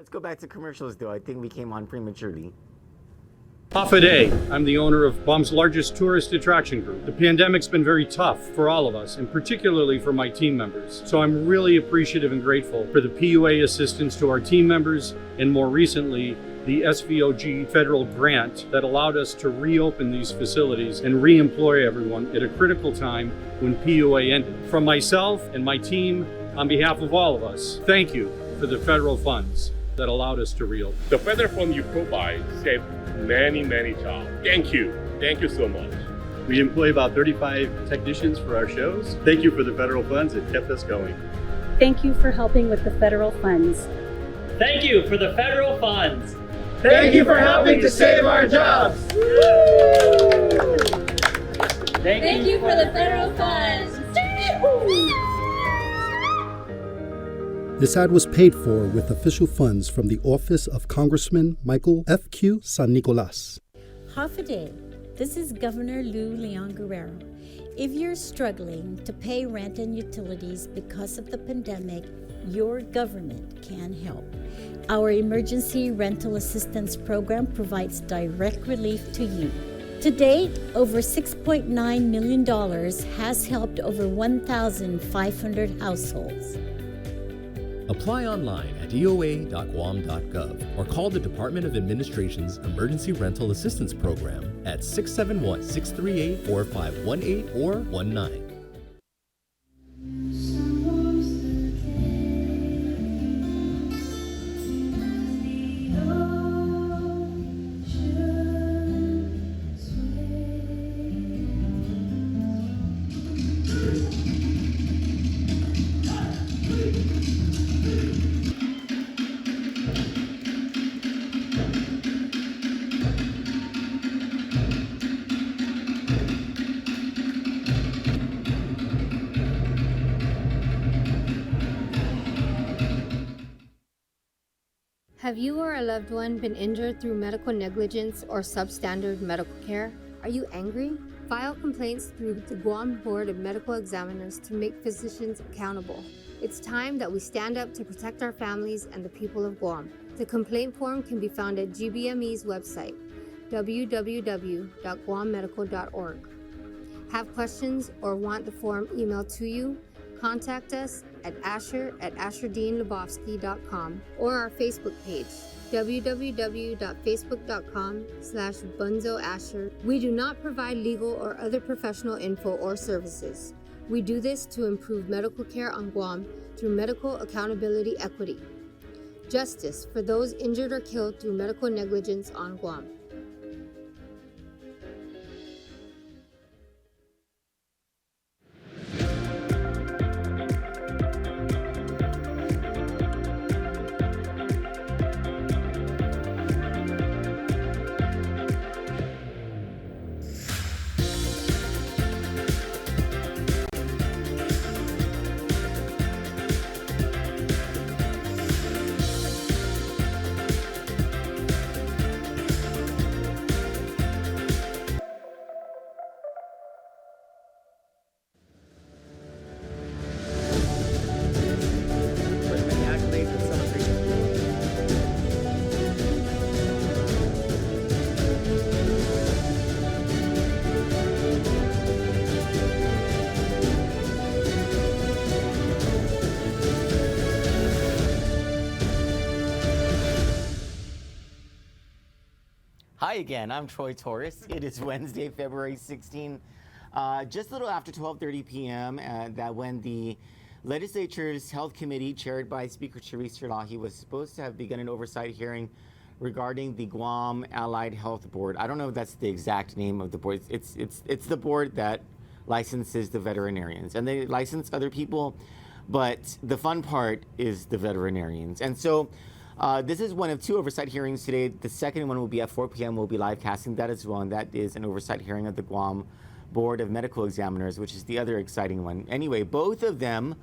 Let's go back to commercials, though. I think we came on prematurely. Hafa Day. I'm the owner of Guam's largest tourist attraction group. The pandemic's been very tough for all of us, and particularly for my team members. So I'm really appreciative and grateful for the PUA assistance to our team members, and more recently, the SVOG federal grant that allowed us to reopen these facilities and re-employ everyone at a critical time when PUA ended. From myself and my team, on behalf of all of us, thank you for the federal funds that allowed us to reopen. The federal fund you provide saved many jobs. Thank you so much. We employ about 35 technicians for our shows. Thank you for the federal funds that kept us going. Thank you for helping with the federal funds. Thank you for the federal funds. Thank you for helping to save our jobs. Thank you for the federal funds. This ad was paid for with official funds from the office of Congressman Michael F.Q. San Nicolas. Hafa Day. This is Governor Lou Leon Guerrero. If you're struggling to pay rent and utilities because of the pandemic, your government can help. Our Emergency Rental Assistance Program provides direct relief to you. To date, over $6.9 million has helped over 1,500 households. Apply online at eoa.guam.gov or call the Department of Administration's Emergency Rental Assistance Program at 671-638-4518 or 19. Have you or a loved one been injured through medical negligence or substandard medical care? Are you angry? File complaints through the Guam Board of Medical Examiners to make physicians accountable. It's time that we stand up to protect our families and the people of Guam. The complaint form can be found at GBME's website, www.guammedical.org. Have questions or want the form emailed to you? Contact us at asher@asherdeanlubofsky.com or our Facebook page, www.facebook.com/bunzoasher. We do not provide legal or other professional info or services. We do this to improve medical care on Guam through medical accountability equity. Justice for those injured or killed through medical negligence on Guam. Hi again, I'm Troy Torres. It is Wednesday, February 16, just a little after 12:30 p.m. That when the legislature's Health Committee, chaired by Speaker Therese Sirlahi, was supposed to have begun an oversight hearing regarding the Guam Allied Health Board. I don't know if that's the exact name of the board. It's the board that licenses the veterinarians, and they license other people, but the fun part is the veterinarians. And so this is one of two oversight hearings today. The second one will be at 4 p.m. We'll be live casting that as well, and that is an oversight hearing of the Guam Board of Medical Examiners, which is the other exciting one. Anyway, both of them,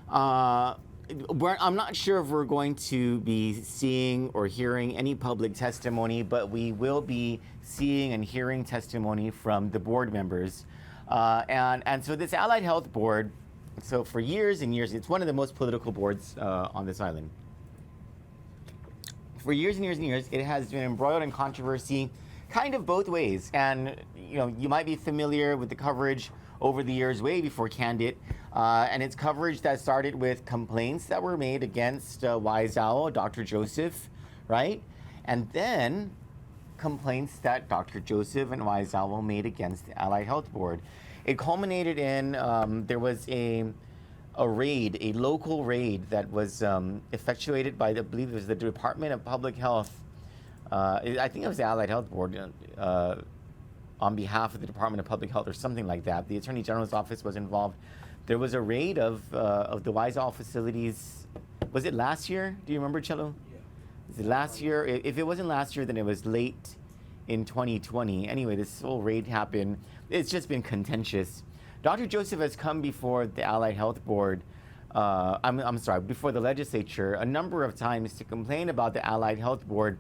I'm not sure if we're going to be seeing or hearing any public testimony, but we will be seeing and hearing testimony from the board members. And so this Allied Health Board, so for years and years, it's one of the most political boards on this island. for years and years and years, it has been embroiled in controversy kind of both ways. And, you might be familiar with the coverage over the years, way before Kandit. And it's coverage that started with complaints that were made against Wise Owl, Dr. Joseph, right? And then complaints that Dr. Joseph and Wise Owl made against the Allied Health Board. It culminated in, there was a raid, a local raid that was effectuated by, I believe it was the Department of Public Health. I think it was the Allied Health Board on behalf of the Department of Public Health or something like that. The Attorney General's office was involved. There was a raid of the Wise Owl facilities. Was it last year? Do you remember, Cello? Yeah. Was it last year? If it wasn't last year, then it was late in 2020. Anyway, this whole raid happened. It's just been contentious. Dr. Joseph has come before the Allied Health Board, I'm sorry, before the legislature a number of times to complain about the Allied Health Board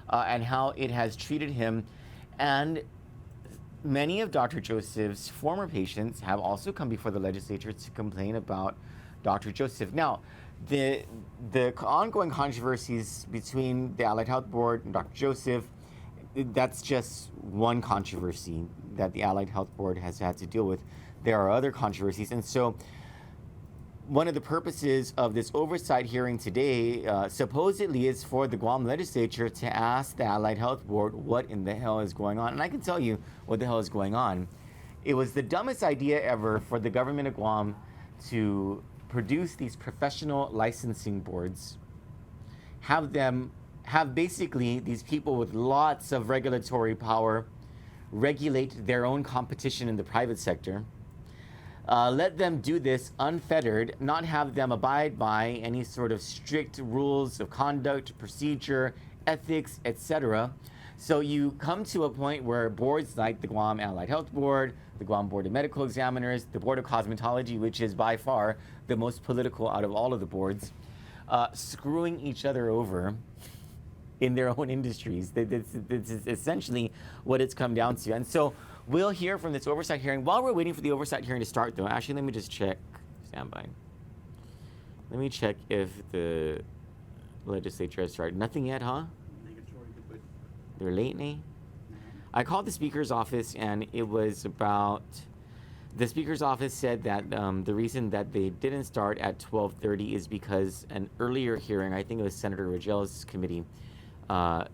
and how it has treated him. And many of Dr. Joseph's former patients have also come before the legislature to complain about Dr. Joseph. Now, the ongoing controversies between the Allied Health Board and Dr. Joseph, that's just one controversy that the Allied Health Board has had to deal with. There are other controversies. And so one of the purposes of this oversight hearing today supposedly is for the Guam legislature to ask the Allied Health Board what in the hell is going on. And I can tell you what the hell is going on. It was the dumbest idea ever for the government of Guam to produce these professional licensing boards, have basically these people with lots of regulatory power regulate their own competition in the private sector. Let them do this unfettered, not have them abide by any sort of strict rules of conduct, procedure, ethics, etc. So you come to a point where boards like the Guam Allied Health Board, the Guam Board of Medical Examiners, the Board of Cosmetology, which is by far the most political out of all of the boards, screwing each other over in their own industries. This is essentially what it's come down to. And so we'll hear from this oversight hearing. While we're waiting for the oversight hearing to start, though, actually, let me just check. Stand by. Let me check if the legislature has started. Nothing yet, huh? They're late, eh? I called the Speaker's office, and it was about... The Speaker's office said that the reason that they didn't start at 12:30 is because an earlier hearing, I think it was Senator Ragel's committee,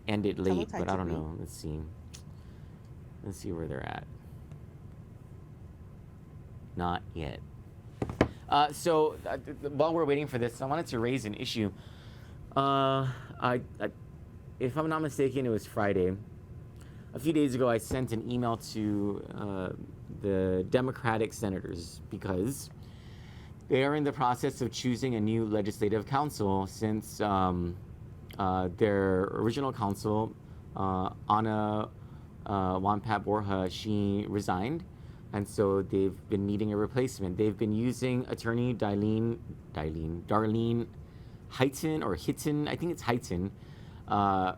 ended late, but I don't know. Let's see. Let's see where they're at. Not yet. So while we're waiting for this, I wanted to raise an issue. If I'm not mistaken, it was Friday. A few days ago, I sent an email to the Democratic senators because they are in the process of choosing a new legislative council since their original council, Ana Wampat Borja, she resigned, and so they've been needing a replacement. They've been using attorney Darlene Heighton, or Hitton, I think it's Heighton,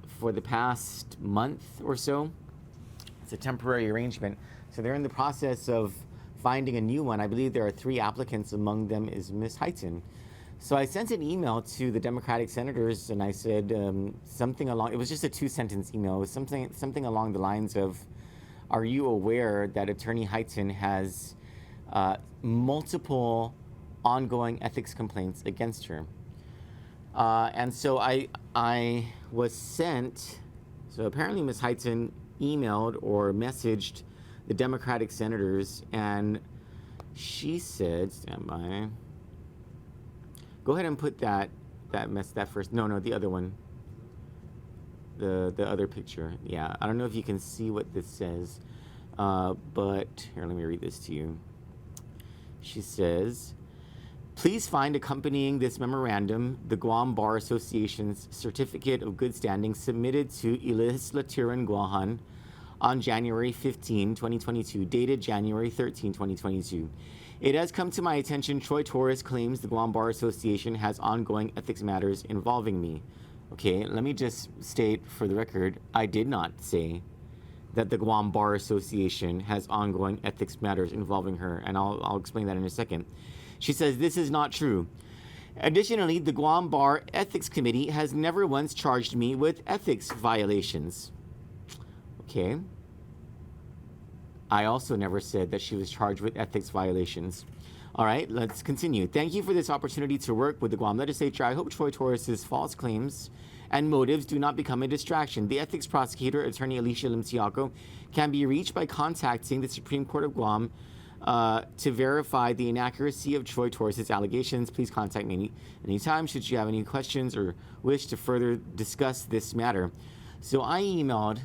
for the past month or so. It's a temporary arrangement. So they're in the process of finding a new one. I believe there are 3 applicants. Among them is Ms. Heighton. So I sent an email to the Democratic senators, and I said something along, it was just a 2-sentence email. It was something along the lines of, are you aware that Attorney Heighton has multiple ongoing ethics complaints against her? And so I was sent, so apparently Ms. Heighton emailed or messaged the Democratic senators, and she said, stand by. Go ahead and put that first. No, the other one. The other picture. Yeah, I don't know if you can see what this says, but here, let me read this to you. She says, please find accompanying this memorandum the Guam Bar Association's Certificate of Good Standing submitted to Legislaturan Guahan on January 15, 2022, dated January 13, 2022. It has come to my attention Troy Torres claims the Guam Bar Association has ongoing ethics matters involving me. Okay, let me just state for the record, I did not say that the Guam Bar Association has ongoing ethics matters involving her, and I'll explain that in a second. She says this is not true. Additionally, the Guam Bar Ethics Committee has never once charged me with ethics violations. Okay. I also never said that she was charged with ethics violations. All right, let's continue. Thank you for this opportunity to work with the Guam legislature. I hope Troy Torres's false claims and motives do not become a distraction. The ethics prosecutor, Attorney Alicia Limtiaco, can be reached by contacting the Supreme Court of Guam to verify the inaccuracy of Troy Torres's allegations. Please contact me anytime should you have any questions or wish to further discuss this matter. So I emailed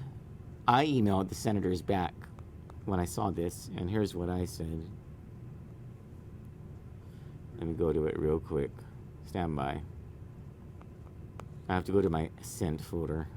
the senators back when I saw this, and here's what I said. Let me go to it real quick. Stand by. I have to go to my sent folder.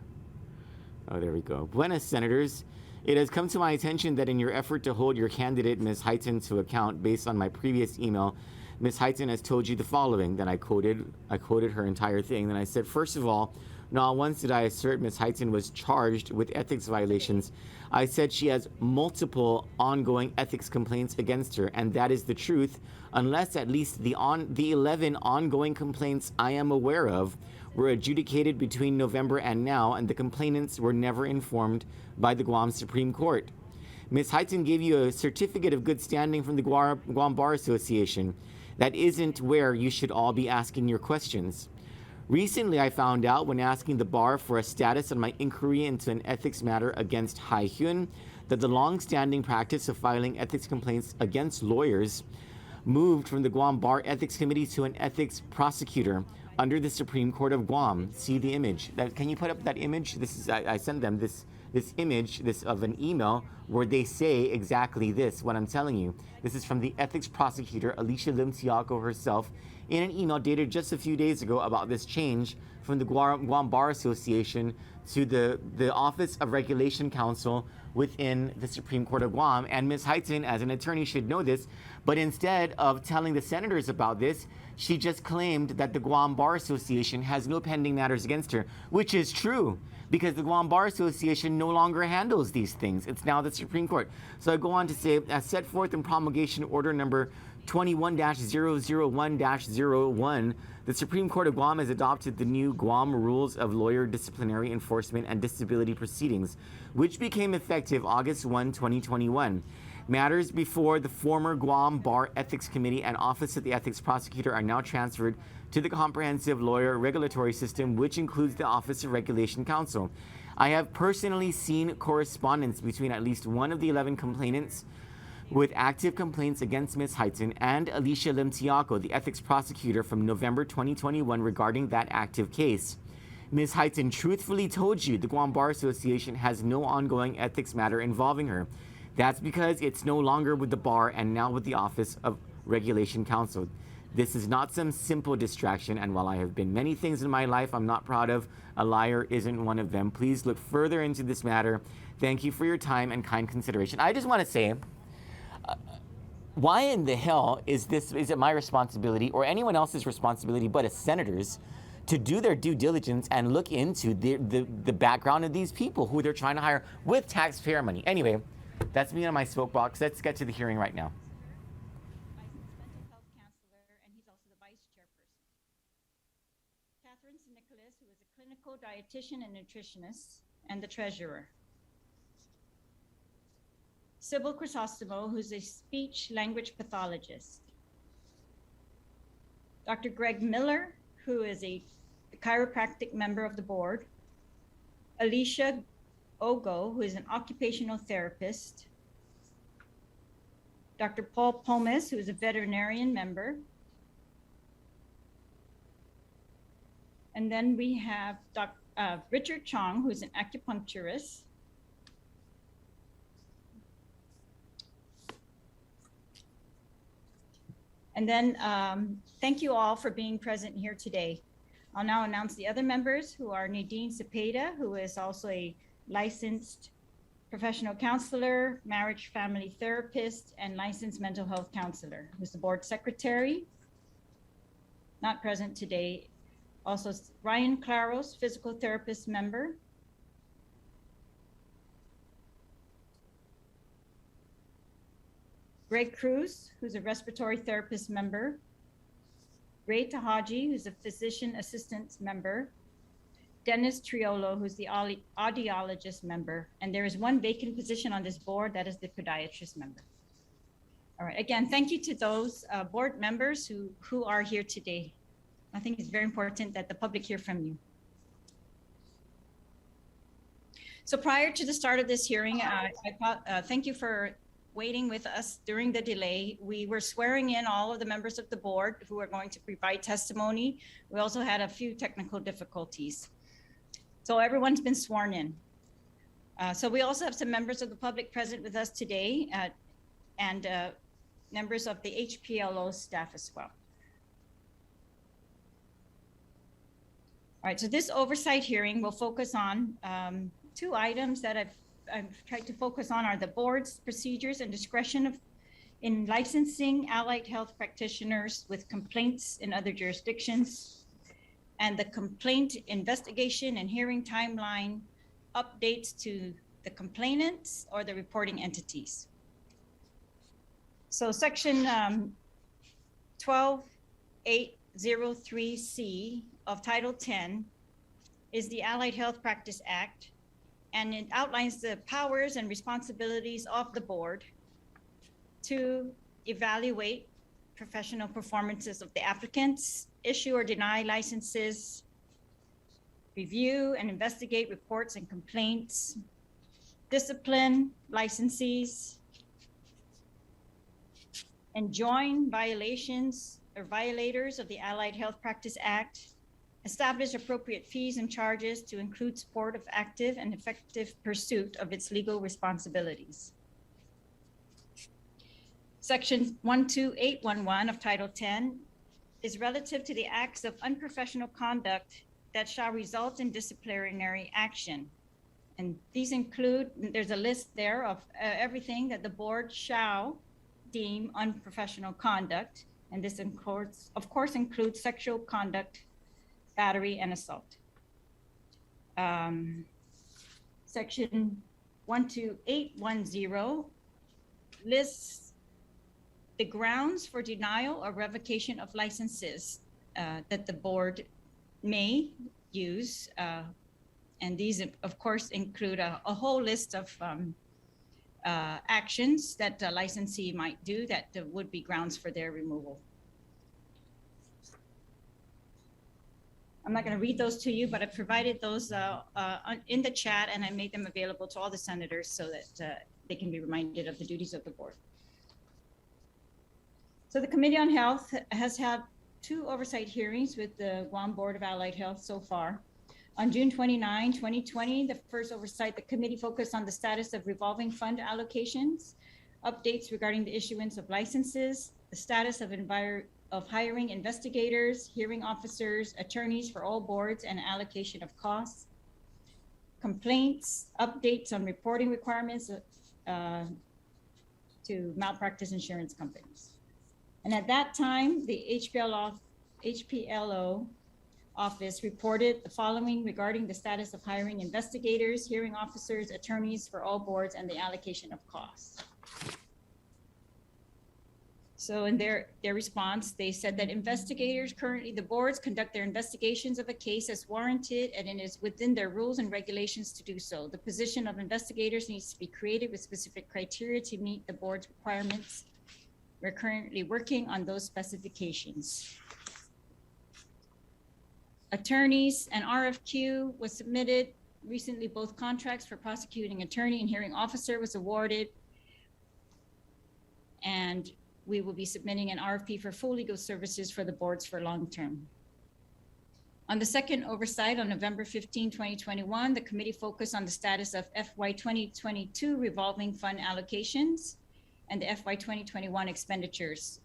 Oh, there we go. Buenas, Senators. It has come to my attention that in your effort to hold your candidate, Ms. Heighton, to account based on my previous email, Ms. Heighton has told you the following. Then I quoted her entire thing. Then I said, first of all, not once did I assert Ms. Heighton was charged with ethics violations. I said she has multiple ongoing ethics complaints against her, and that is the truth, unless at least the 11 ongoing complaints I am aware of were adjudicated between November and now, and the complainants were never informed by the Guam Supreme Court. Ms. Heighton gave you a certificate of good standing from the Guam Bar Association. That isn't where you should all be asking your questions. Recently, I found out when asking the bar for a status on my inquiry into an ethics matter against Hai Hyun that the long-standing practice of filing ethics complaints against lawyers moved from the Guam Bar Ethics Committee to an ethics prosecutor under the Supreme Court of Guam. See the image. Can you put up that image? This is I sent them this image of an email where they say exactly this, what I'm telling you. This is from the ethics prosecutor, Alicia Limtiaco herself, in an email dated just a few days ago about this change from the Guam Bar Association to the Office of Regulation Counsel within the Supreme Court of Guam. And Ms. Heighton, as an attorney, should know this, but instead of telling the senators about this, she just claimed that the Guam Bar Association has no pending matters against her, which is true, because the Guam Bar Association no longer handles these things. It's now the Supreme Court. So I go on to say, as set forth in Promulgation Order number 21-001-01, the Supreme Court of Guam has adopted the new Guam Rules of Lawyer Disciplinary Enforcement and Disability Proceedings, which became effective August 1, 2021. Matters before the former Guam Bar Ethics Committee and Office of the Ethics Prosecutor are now transferred to the Comprehensive Lawyer Regulatory System, which includes the Office of Regulation Counsel. I have personally seen correspondence between at least one of the 11 complainants with active complaints against Ms. Heighton and Alicia Limtiaco, the ethics prosecutor, from November 2021 regarding that active case. Ms. Heighton truthfully told you the Guam Bar Association has no ongoing ethics matter involving her. That's because it's no longer with the bar and now with the Office of Regulation Counsel. This is not some simple distraction, and while I have been many things in my life I'm not proud of, a liar isn't one of them. Please look further into this matter. Thank you for your time and kind consideration. I just want to say, why in the hell is it my responsibility or anyone else's responsibility but as senators to do their due diligence and look into the background of these people who they're trying to hire with taxpayer money? Anyway, that's me on my soapbox. Let's get to the hearing right now. Mental health counselor, and he's also the vice chairperson. Catherine Nicholas, who is a clinical dietitian and nutritionist, and the treasurer. Sybil Crisostomo, who's a speech language pathologist. Dr. Greg Miller, who is a chiropractic member of the board. Alicia Ogo, who is an occupational therapist. Dr. Paul Pomes, who is a veterinarian member. And then we have Richard Chong, who is an acupuncturist. And then thank you all for being present here today. I'll now announce the other members, who are Nadine Cepeda, who is also a licensed professional counselor, marriage family therapist, and licensed mental health counselor, who's the board secretary, not present today. Also Ryan Claros, physical therapist member. Greg Cruz, who's a respiratory therapist member. Ray Tahaji, who's a physician assistant member, Dennis Triolo, who's the audiologist member, and there is one vacant position on this board, that is the podiatrist member. All right, again, thank you to those board members who are here today. I think it's very important that the public hear from you. So prior to the start of this hearing, thank you for waiting with us during the delay. We were swearing in all of the members of the board who are going to provide testimony. We also had a few technical difficulties. So everyone's been sworn in. So we also have some members of the public present with us today and members of the HPLO staff as well. All right, so this oversight hearing will focus on two items that I've tried to focus on are the board's procedures and discretion in licensing allied health practitioners with complaints in other jurisdictions, and the complaint investigation and hearing timeline updates to the complainants or the reporting entities. So section 12803C of Title 10 is the Allied Health Practice Act, and it outlines the powers and responsibilities of the board to evaluate professional performances of the applicants, issue or deny licenses, review and investigate reports and complaints, discipline licensees, enjoin violations or violators of the Allied Health Practice Act, establish appropriate fees and charges to include support of active and effective pursuit of its legal responsibilities. Section 12811 of Title 10 is relative to the acts of unprofessional conduct that shall result in disciplinary action. And these include, there's a list there of everything that the board shall deem unprofessional conduct. And this of course includes sexual conduct, battery, and assault. Section 12810 lists the grounds for denial or revocation of licenses that the board may use. And these, of course, include a whole list of actions that the licensee might do that would be grounds for their removal. I'm not going to read those to you, but I provided those in the chat, and I made them available to all the senators so that they can be reminded of the duties of the board. So the Committee on Health has had 2 oversight hearings with the Guam Board of Allied Health so far. On June 29, 2020, the first oversight, the committee focused on the status of revolving fund allocations, updates regarding the issuance of licenses, the status of hiring investigators, hearing officers, attorneys for all boards, and allocation of costs, complaints, updates on reporting requirements to malpractice insurance companies. And at that time, the HPLO office reported the following regarding the status of hiring investigators, hearing officers, attorneys for all boards, and the allocation of costs. So in their response, they said that investigators, currently the boards conduct their investigations of a case as warranted, and it is within their rules and regulations to do so. The position of investigators needs to be created with specific criteria to meet the board's requirements. We're currently working on those specifications. Attorneys, an RFQ was submitted recently. Both contracts for prosecuting attorney and hearing officer was awarded. And we will be submitting an RFP for full legal services for the boards for long term. On the second oversight on November 15, 2021, the committee focused on the status of FY 2022 revolving fund allocations and the FY 2021 expenditures,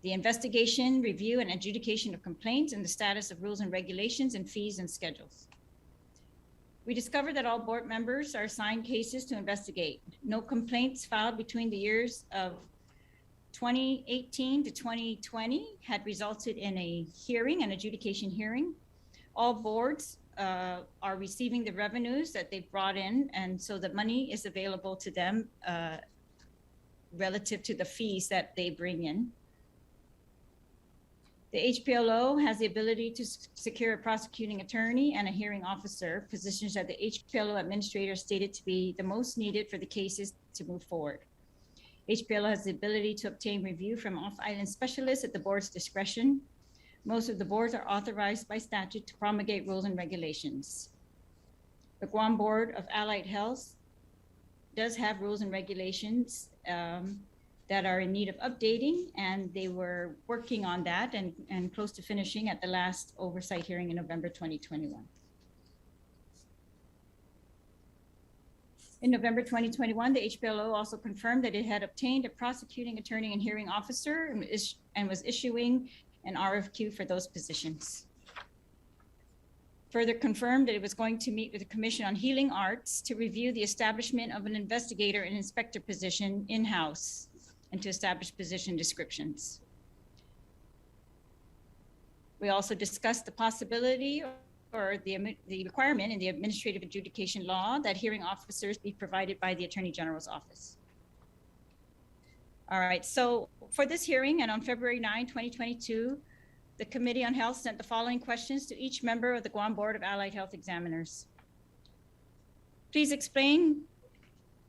the investigation, review, and adjudication of complaints, and the status of rules and regulations and fees and schedules. We discovered that all board members are assigned cases to investigate. No complaints filed between the years of 2018 to 2020 had resulted in a hearing, an adjudication hearing. All boards are receiving the revenues that they've brought in, and so the money is available to them relative to the fees that they bring in. The HPLO has the ability to secure a prosecuting attorney and a hearing officer, positions that the HPLO administrator stated to be the most needed for the cases to move forward. HPLO has the ability to obtain review from off-island specialists at the board's discretion. Most of the boards are authorized by statute to promulgate rules and regulations. The Guam Board of Allied Health does have rules and regulations that are in need of updating, and they were working on that and close to finishing at the last oversight hearing in November 2021. In November 2021, the HPLO also confirmed that it had obtained a prosecuting attorney and hearing officer and was issuing an RFQ for those positions. Further confirmed that it was going to meet with the Commission on Healing Arts to review the establishment of an investigator and inspector position in-house and to establish position descriptions. We also discussed the possibility or the requirement in the administrative adjudication law that hearing officers be provided by the Attorney General's office. All right, so for this hearing and on February 9, 2022, the Committee on Health sent the following questions to each member of the Guam Board of Allied Health Examiners. Please explain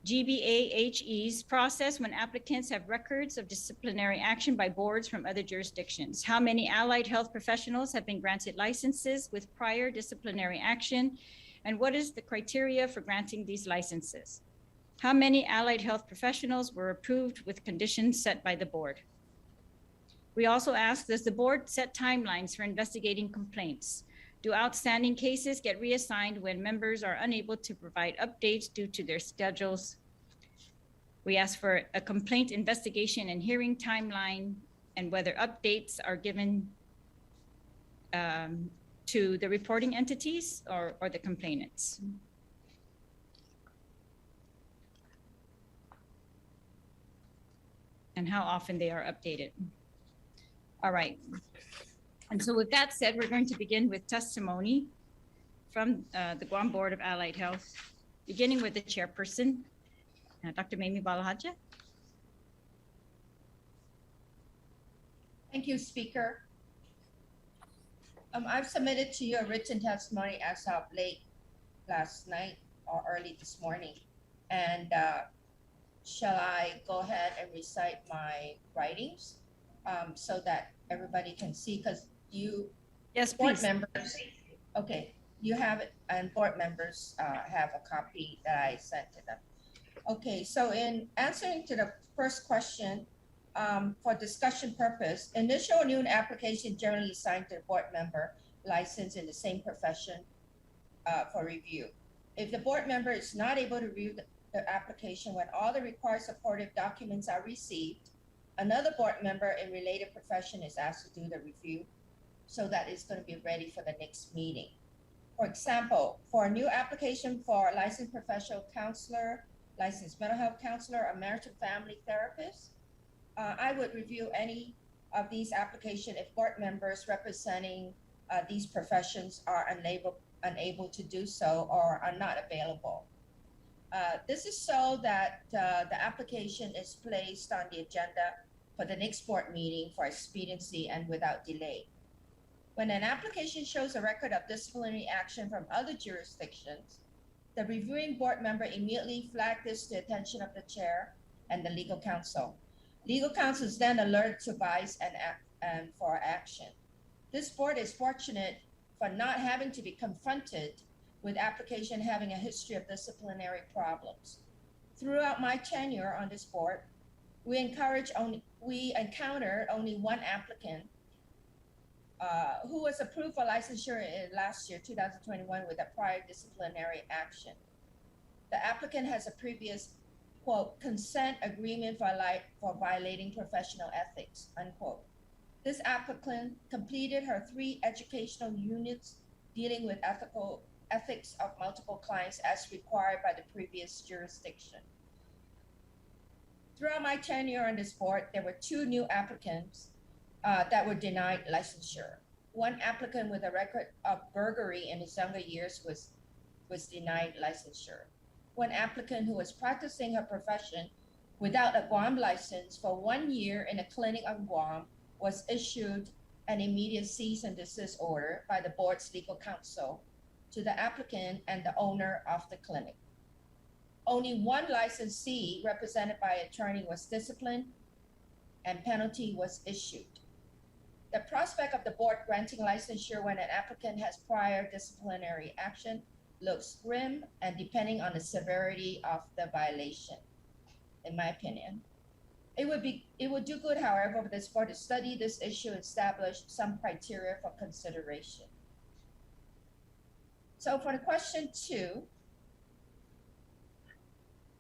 GBAHE's process when applicants have records of disciplinary action by boards from other jurisdictions. How many allied health professionals have been granted licenses with prior disciplinary action? And what is the criteria for granting these licenses? How many allied health professionals were approved with conditions set by the board? We also asked, does the board set timelines for investigating complaints? Do outstanding cases get reassigned when members are unable to provide updates due to their schedules? We asked for a complaint investigation and hearing timeline and whether updates are given to the reporting entities or the complainants. And how often they are updated. All right. And so with that said, we're going to begin with testimony from the Guam Board of Allied Health, beginning with the chairperson, Dr. Mamie Balahaja. Thank you, Speaker. I've submitted to you a written testimony as of late last night or early this morning. And shall I go ahead and recite my writings so that everybody can see? Because you, yes, board please. members, okay, you have it, and board members have a copy that I sent to them. Okay, so in answering to the first question, for discussion purpose, initial new application generally assigned to the board member licensed in the same profession for review. If the board member is not able to review the application when all the required supportive documents are received, another board member in related profession is asked to do the review so that it's going to be ready for the next meeting. For example, for a new application for a licensed professional counselor, licensed mental health counselor, or marriage and family therapist, I would review any of these applications if board members representing these professions are unable to do so or are not available. This is so that the application is placed on the agenda for the next board meeting for expediency and without delay. When an application shows a record of disciplinary action from other jurisdictions, the reviewing board member immediately flags this to the attention of the chair and the legal counsel. Legal counsel is then alerted to vice and for action. This board is fortunate for not having to be confronted with application having a history of disciplinary problems. Throughout my tenure on this board, we encountered only one applicant who was approved for licensure in last year, 2021, with a prior disciplinary action. The applicant has a previous, quote, consent agreement for violating professional ethics, unquote. This applicant completed her 3 educational units dealing with ethics of multiple clients as required by the previous jurisdiction. Throughout my tenure on this board, there were 2 new applicants that were denied licensure. One applicant with a record of burglary in his younger years was denied licensure. One applicant who was practicing her profession without a Guam license for 1 year in a clinic on Guam was issued an immediate cease and desist order by the board's legal counsel to the applicant and the owner of the clinic. Only one licensee represented by an attorney was disciplined and penalty was issued. The prospect of the board granting licensure when an applicant has prior disciplinary action looks grim and depending on the severity of the violation, in my opinion. It would do good, however, for this board to study this issue and establish some criteria for consideration. So for the question 2,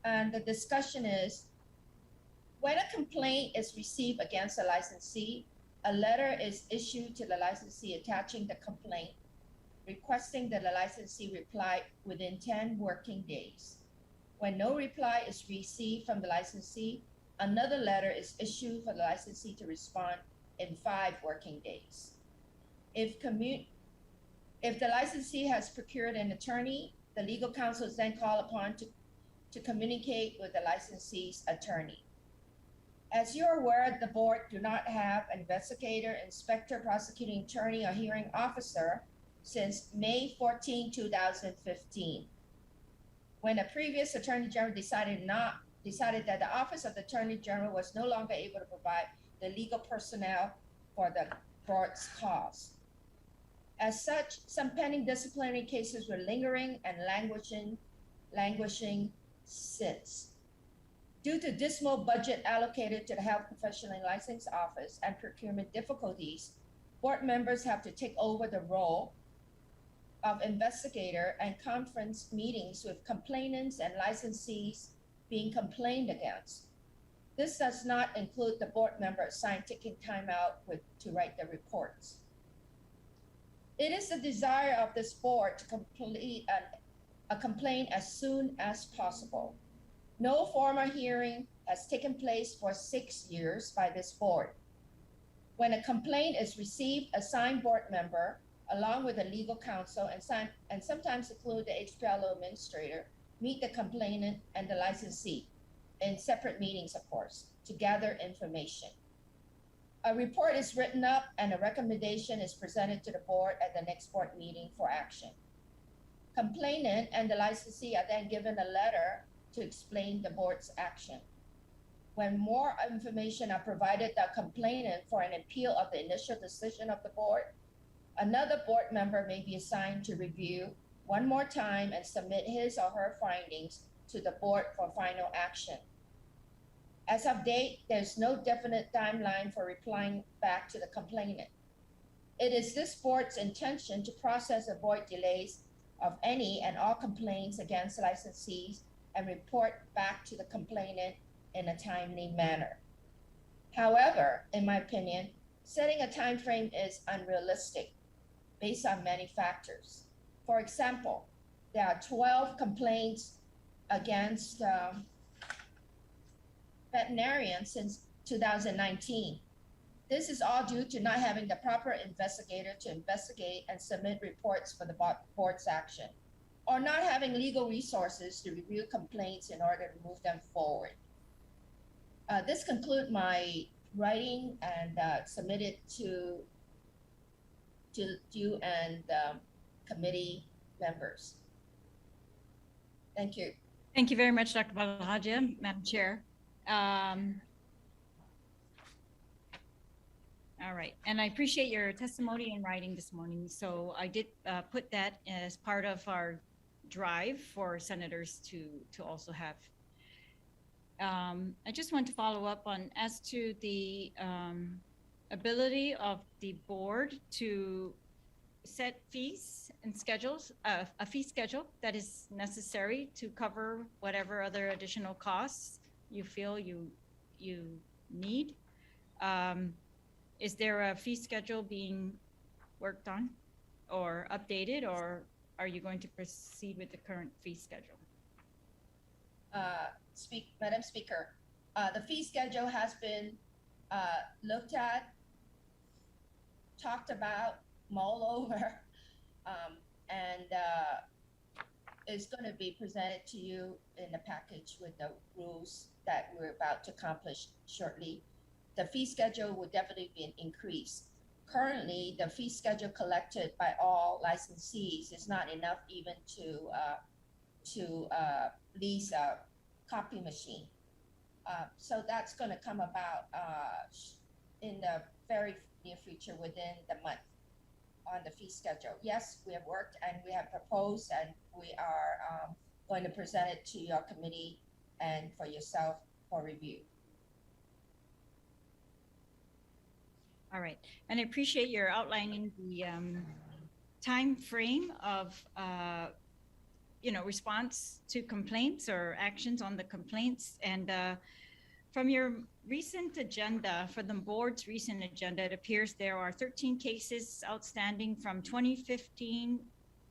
and the discussion is, when a complaint is received against a licensee, a letter is issued to the licensee attaching the complaint, requesting that the licensee reply within 10 working days. When no reply is received from the licensee, another letter is issued for the licensee to respond in 5 working days. If the licensee has procured an attorney, the legal counsel is then called upon to communicate with the licensee's attorney. As you're aware, the board do not have an investigator, inspector, prosecuting attorney, or hearing officer since May 14, 2015. When a previous Attorney General decided that the Office of the Attorney General was no longer able to provide the legal personnel for the board's cause. As such, some pending disciplinary cases were lingering and languishing since. Due to dismal budget allocated to the Health Professional License Office and procurement difficulties, board members have to take over the role of investigator and conference meetings with complainants and licensees being complained against. This does not include the board member assigned taking time out to write the reports. It is the desire of this board to complete a complaint as soon as possible. No formal hearing has taken place for 6 years by this board. When a complaint is received, a assigned board member, along with a legal counsel and sometimes include the HPLO administrator, meet the complainant and the licensee in separate meetings, of course, to gather information. A report is written up and a recommendation is presented to the board at the next board meeting for action. Complainant and the licensee are then given a letter to explain the board's action. When more information are provided, the complainant for an appeal of the initial decision of the board, another board member may be assigned to review one more time and submit his or her findings to the board for final action. As of date, there's no definite timeline for replying back to the complainant. It is this board's intention to process and avoid delays of any and all complaints against licensees and report back to the complainant in a timely manner. However, in my opinion, setting a time frame is unrealistic based on many factors. For example, there are 12 complaints against veterinarians since 2019. This is all due to not having the proper investigator to investigate and submit reports for the board's action, or not having legal resources to review complaints in order to move them forward. This concludes my writing and submit it to you and committee members. Thank you. Thank you very much, Dr. Balhaja, Madam Chair. All right, and I appreciate your testimony in writing this morning. So I did put that as part of our drive for senators to also have. I just want to follow up on as to the ability of the board to set fees and schedules, a fee schedule that is necessary to cover whatever other additional costs you feel you need. Is there a fee schedule being worked on or updated, or are you going to proceed with the current fee schedule? Madam Speaker, the fee schedule has been looked at, talked about, mulled over, and is going to be presented to you in the package with the rules that we're about to accomplish shortly. The fee schedule will definitely be an increase. currently the fee schedule collected by all licensees is not enough even to lease a copy machine. So that's going to come about in the very near future, within the month, on the fee schedule. Yes, we have worked and we have proposed, and we are going to present it to your committee and for yourself for review. All right, and I appreciate your outlining the time frame of response to complaints or actions on the complaints. And from your recent agenda, for the board's recent agenda, it appears there are 13 cases outstanding from 2015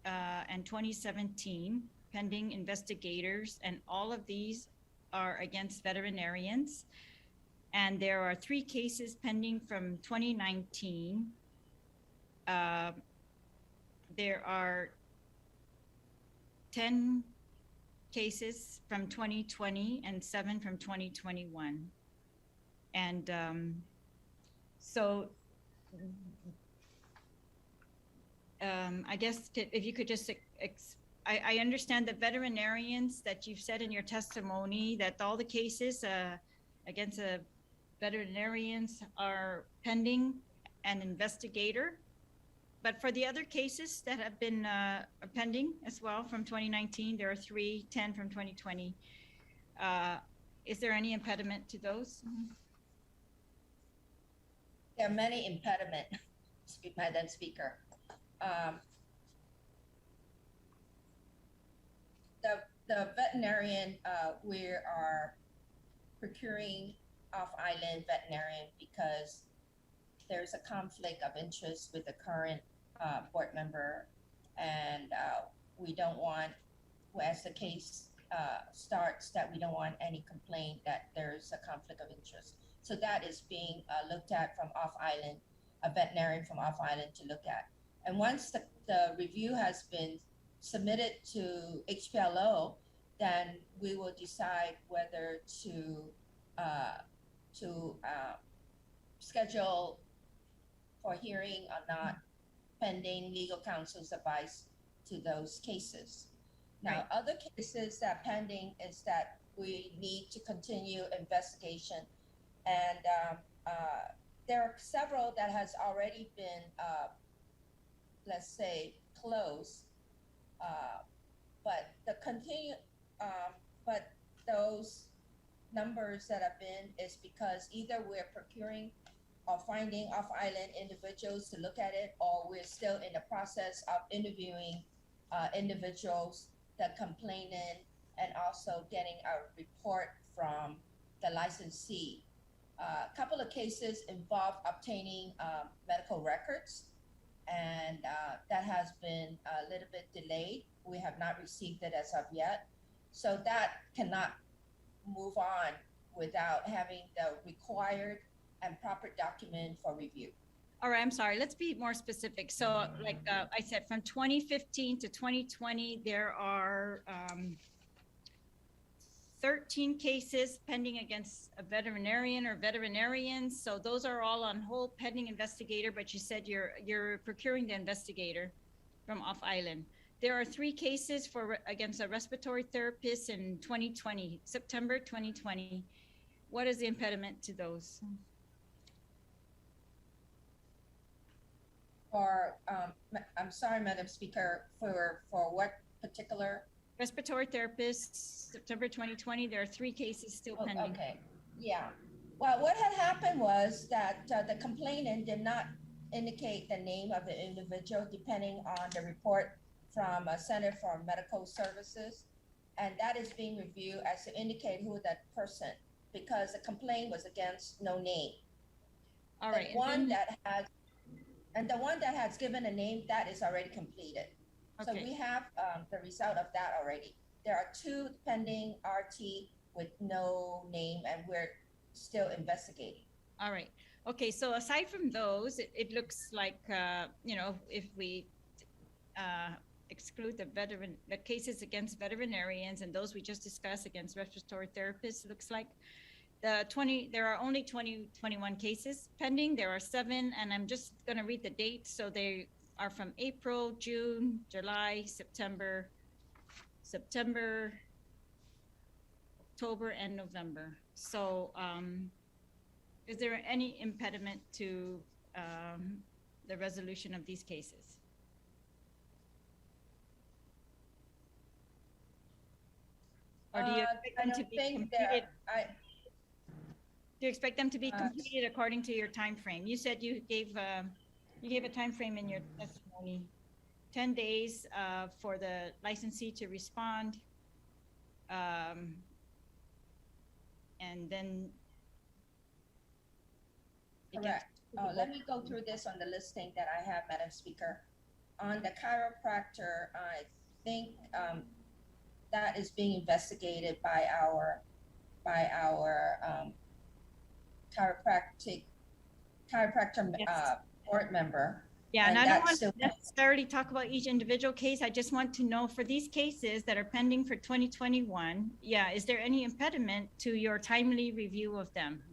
and 2017 pending investigators, and all of these are against veterinarians. And there are 3 cases pending from 2019. There are 10 cases from 2020 and 7 from 2021. And so I guess if you could just, I understand that veterinarians, that you've said in your testimony that all the cases against veterinarians are pending an investigator. But for the other cases that have been pending as well from 2019, there are 3, 10 from 2020. Is there any impediment to those? There are many impediments, Madam Speaker. The veterinarian, we are procuring off-island veterinarian because there's a conflict of interest with the current board member, and we don't want, as the case starts, that we don't want any complaint that there's a conflict of interest. So that is being looked at from off-island, a veterinarian from off-island to look at. And once the review has been submitted to HPLO, then we will decide whether to schedule for hearing or not, pending legal counsel's advice to those cases. Now, Right. Other cases that pending is that we need to continue investigation, and there are several that has already been, let's say, closed, but but those numbers that have been is because either we're procuring or finding off-island individuals to look at it, or we're still in the process of interviewing individuals that complain in, and also getting a report from the licensee. A couple of cases involve obtaining medical records, and that has been a little bit delayed. We have not received it as of yet. So that cannot move on without having the required and proper document for review. All right, I'm sorry, let's be more specific. So like I said, from 2015 to 2020, there are 13 cases pending against a veterinarian or veterinarians. So those are all on hold pending investigator, but you said you're procuring the investigator from off-island. There are 3 cases against a respiratory therapist in 2020, September 2020. What is the impediment to those? I'm sorry, Madam Speaker, for what particular? Respiratory therapist, September 2020, there are 3 cases still pending. Okay, yeah. Well, what had happened was that the complainant did not indicate the name of the individual, depending on the report from Center for Medical Services, and that is being reviewed as to indicate who that person, because the complaint was against no name. All right. The one that has given a name, that is already completed. Okay. So we have the result of that already. There are 2 pending RT with no name, and we're still investigating. All right. Okay. So aside from those, it looks like, if we exclude the cases against veterinarians and those we just discussed against respiratory therapists, it looks like there are only 21 cases pending. There are 7, and I'm just going to read the dates. So they are from April, June, July, September, October, and November. So is there any impediment to the resolution of these cases? Or do you expect them to be completed? Do you expect them to be completed according to your time frame? You said you gave a time frame in your testimony, 10 days for the licensee to respond, and then. Correct. Let me go through this on the listing that I have, Madam Speaker. On the chiropractor, I think that is being investigated by our chiropractor board member. Yeah, and I don't want to necessarily talk about each individual case. I just want to know, for these cases that are pending for 2021, is there any impediment to your timely review of them?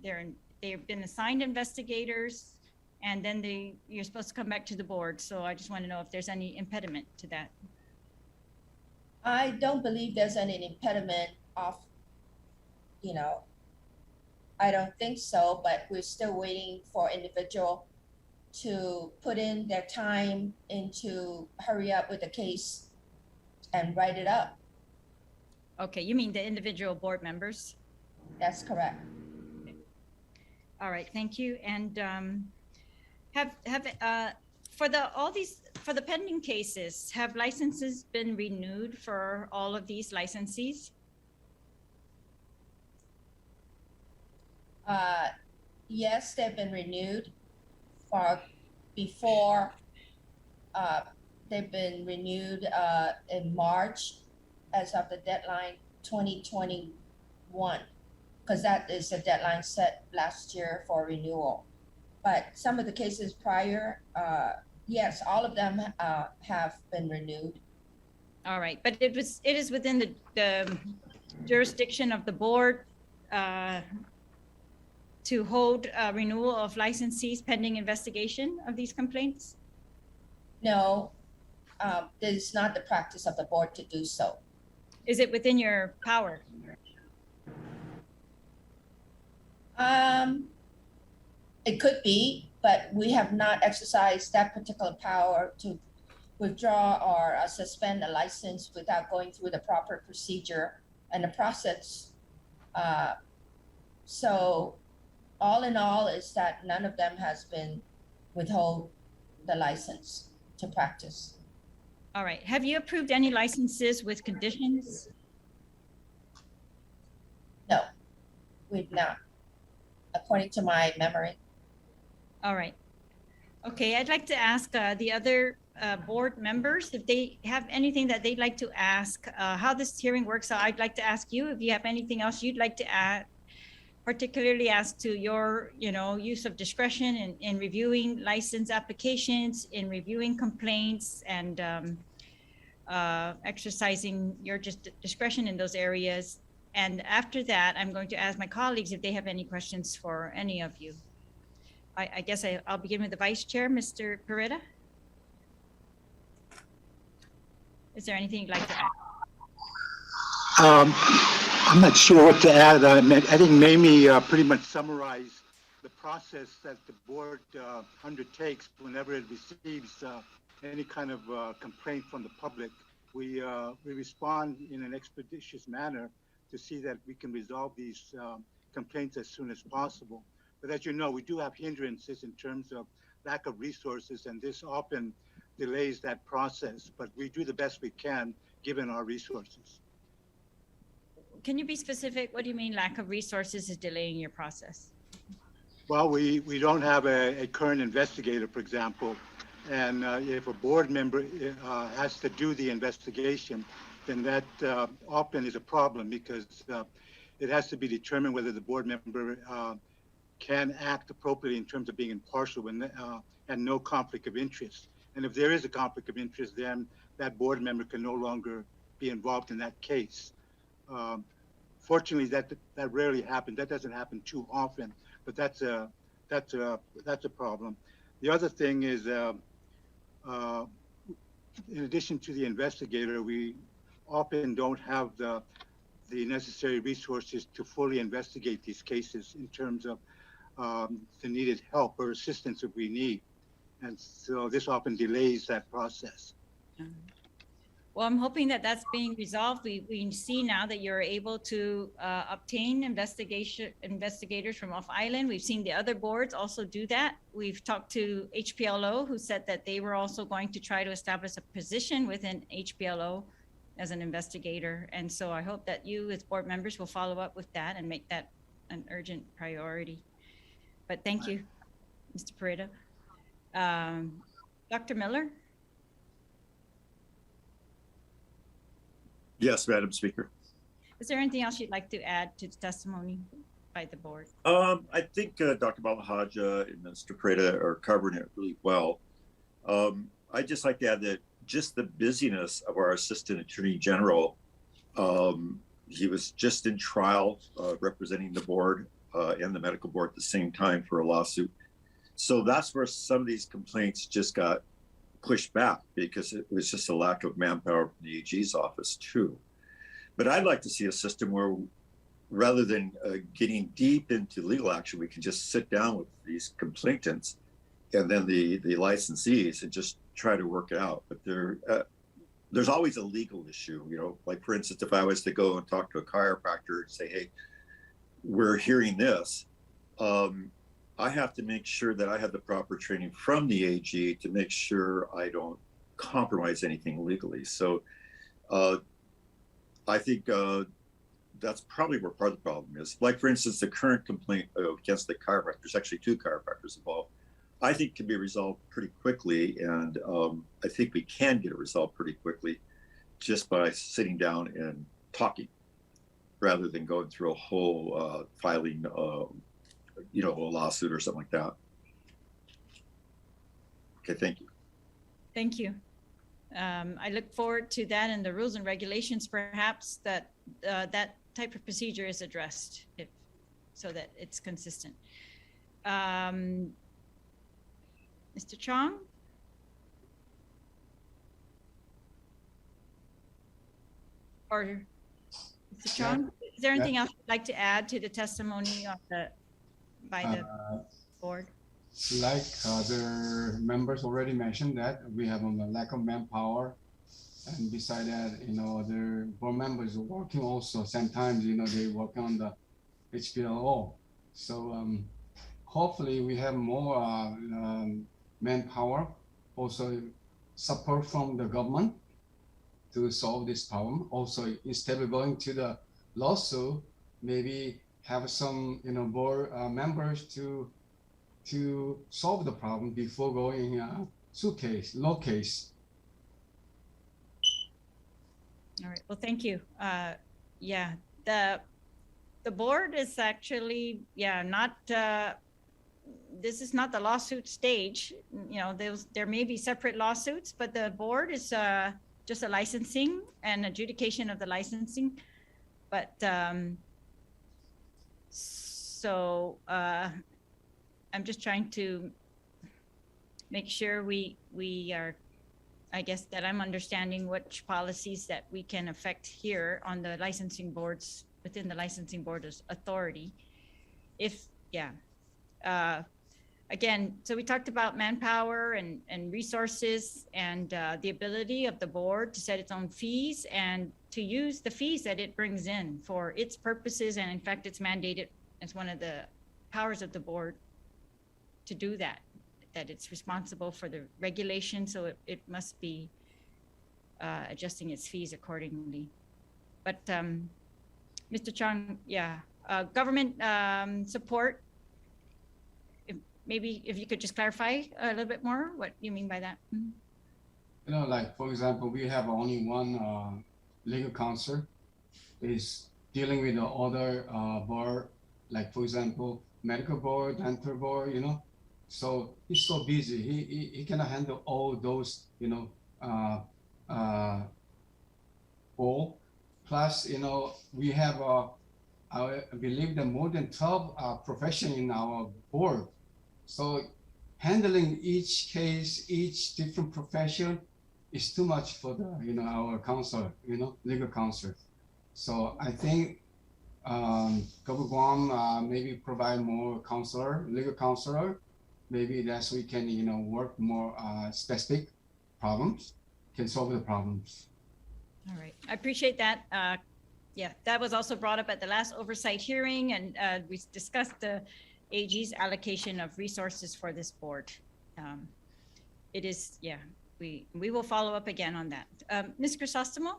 They've been assigned investigators, and then you're supposed to come back to the board. So I just want to know if there's any impediment to that. I don't believe there's any impediment I don't think so, but we're still waiting for individual to put in their time into hurry up with the case and write it up. Okay, you mean the individual board members? That's correct. Okay. All right, thank you. And for the pending cases, have licenses been renewed for all of these licensees? Yes, they've been renewed. Before they've been renewed in March as of the deadline 2021, because that is the deadline set last year for renewal. But some of the cases prior, yes, all of them have been renewed. All right, but it is within the jurisdiction of the board to hold renewal of licensees pending investigation of these complaints? No, it is not the practice of the board to do so. Is it within your power? It could be, but we have not exercised that particular power to withdraw or suspend a license without going through the proper procedure and the process. So all in all is that none of them has been withhold the license to practice. All right. Have you approved any licenses with conditions? No, we've not, according to my memory. All right. Okay, I'd like to ask the other board members if they have anything that they'd like to ask, how this hearing works. So I'd like to ask you if you have anything else you'd like to add, particularly as to your, use of discretion in reviewing license applications, in reviewing complaints, and exercising your discretion in those areas. And after that, I'm going to ask my colleagues if they have any questions for any of you. I guess I'll begin with the Vice Chair, Mr. Pereda. Is there anything you'd like to add? I'm not sure what to add. I think Mamie pretty much summarized the process that the board undertakes whenever it receives any kind of complaint from the public. We respond in an expeditious manner to see that we can resolve these complaints as soon as possible. But as you know, we do have hindrances in terms of lack of resources, and this often delays that process. But we do the best we can given our resources. Can you be specific? What do you mean lack of resources is delaying your process? Well, we don't have a current investigator, for example. And if a board member has to do the investigation, then that often is a problem because it has to be determined whether the board member can act appropriately in terms of being impartial and no conflict of interest. And if there is a conflict of interest, then that board member can no longer be involved in that case. Fortunately, that rarely happens. That doesn't happen too often, but that's a problem. The other thing is, in addition to the investigator, we often don't have the necessary resources to fully investigate these cases in terms of the needed help or assistance that we need. And so this often delays that process. Well, I'm hoping that that's being resolved. We see now that you're able to obtain investigators from off island. We've seen the other boards also do that. We've talked to HPLO, who said that they were also going to try to establish a position within HPLO as an investigator. And so I hope that you as board members will follow up with that and make that an urgent priority. But thank you, Mr. Pareda. Dr. Miller? Yes, Madam Speaker. Is there anything else you'd like to add to the testimony by the board? I think Dr. Malahaja and Mr. Pareda are covering it really well. I'd just like to add that just the busyness of our Assistant Attorney General, he was just in trial representing the board and the medical board at the same time for a lawsuit. So that's where some of these complaints just got pushed back because it was just a lack of manpower from the AG's office too. But I'd like to see a system where rather than getting deep into legal action, we can just sit down with these complainants and then the licensees and just try to work it out. But there's always a legal issue, you know, like for instance, if I was to go and talk to a chiropractor and say, hey, we're hearing this, I have to make sure that I have the proper training from the AG to make sure I don't compromise anything legally. So I think that's probably where part of the problem is. Like, for instance, the current complaint against the chiropractors, actually 2 chiropractors involved, I think can be resolved pretty quickly. And I think we can get it resolved pretty quickly just by sitting down and talking rather than going through a whole filing you know, a lawsuit or something like that. Okay, thank you. Thank you. I look forward to that and the rules and regulations, perhaps that that type of procedure is addressed so that it's consistent. Mr. Chong? Or Mr. Chong, is there anything else you'd like to add to the testimony of by the board? Like other members already mentioned that we have a lack of manpower, and beside that, you know, other board members are working also. Sometimes, you know, they work on the HPLO. So hopefully we have more manpower, also support from the government to solve this problem. Also, instead of going to the lawsuit, maybe have some, you know, board members to solve the problem before going low case. All right. Well, thank you. Yeah, the board is actually not. This is not the lawsuit stage. You know, there may be separate lawsuits, but the board is just a licensing and adjudication of the licensing. But so I'm just trying to make sure we are, I guess, that I'm understanding which policies that we can affect here on the licensing boards, within the licensing board's authority. Again, so we talked about manpower and resources and the ability of the board to set its own fees and to use the fees that it brings in for its purposes. And in fact, it's mandated as one of the powers of the board to do that it's responsible for the regulation. So it must be adjusting its fees accordingly. But Mr. Chong, government support, maybe if you could just clarify a little bit more what you mean by that. Mm-hmm. You know, like, for example, we have only one legal counsel is dealing with the other board, like, for example, medical board, dental board, you know. So he's so busy, he cannot handle all those, you know, all. Plus, you know, we have I believe that more than 12 profession in our board. So handling each case, each different profession is too much for the, our counselor, legal counselor. So I think Governor Guam maybe provide more counselor, legal counselor. Maybe that's we can, work more specific problems, can solve the problems. All right, I appreciate that. Yeah, that was also brought up at the last oversight hearing, and we discussed the AG's allocation of resources for this board. It is, yeah, we will follow up again on that. Ms. Crisostomo?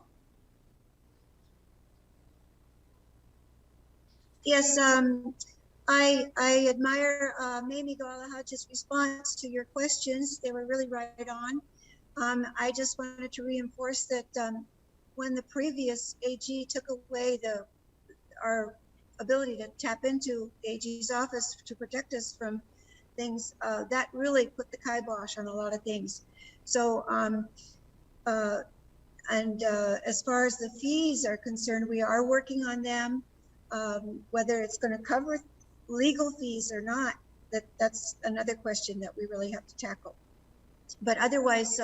Yes, I admire Mamie Galahad's response to your questions. They were really right on. I just wanted to reinforce that when the previous AG took away our ability to tap into AG's office to protect us from things, that really put the kibosh on a lot of things. So, as far as the fees are concerned, we are working on them. Whether it's going to cover legal fees or not, that's another question that we really have to tackle. But otherwise,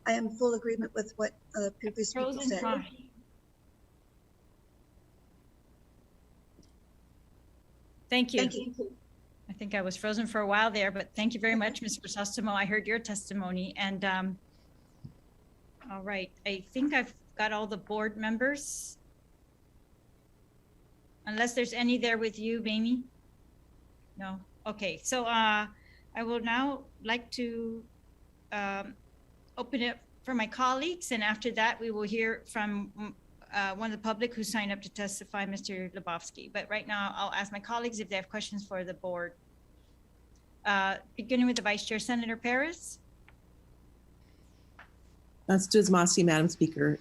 I am in full agreement with what the previous people said. Thank you. Thank you. I think I was frozen for a while there, but thank you very much, Ms. Crisostomo. I heard your testimony. And all right, I think I've got all the board members. Unless there's any there with you, Mamie? No? Okay, so I will now like to open it for my colleagues, and after that we will hear from one of the public who signed up to testify, Mr. Lebowski. But right now I'll ask my colleagues if they have questions for the board. Beginning with the Vice Chair, Senator Perez. That's Masi, Madam Speaker.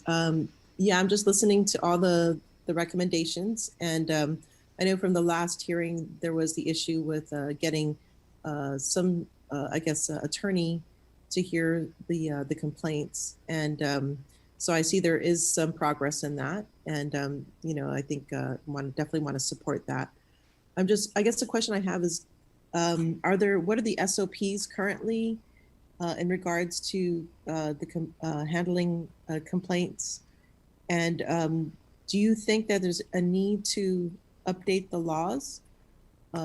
Yeah, I'm just listening to all the recommendations, and I know from the last hearing there was the issue with getting some, I guess, attorney to hear the complaints, and so I see there is some progress in that, and I think definitely want to support that. I guess the question I have is, what are the SOPs currently in regards to handling complaints, and do you think that there's a need to update the laws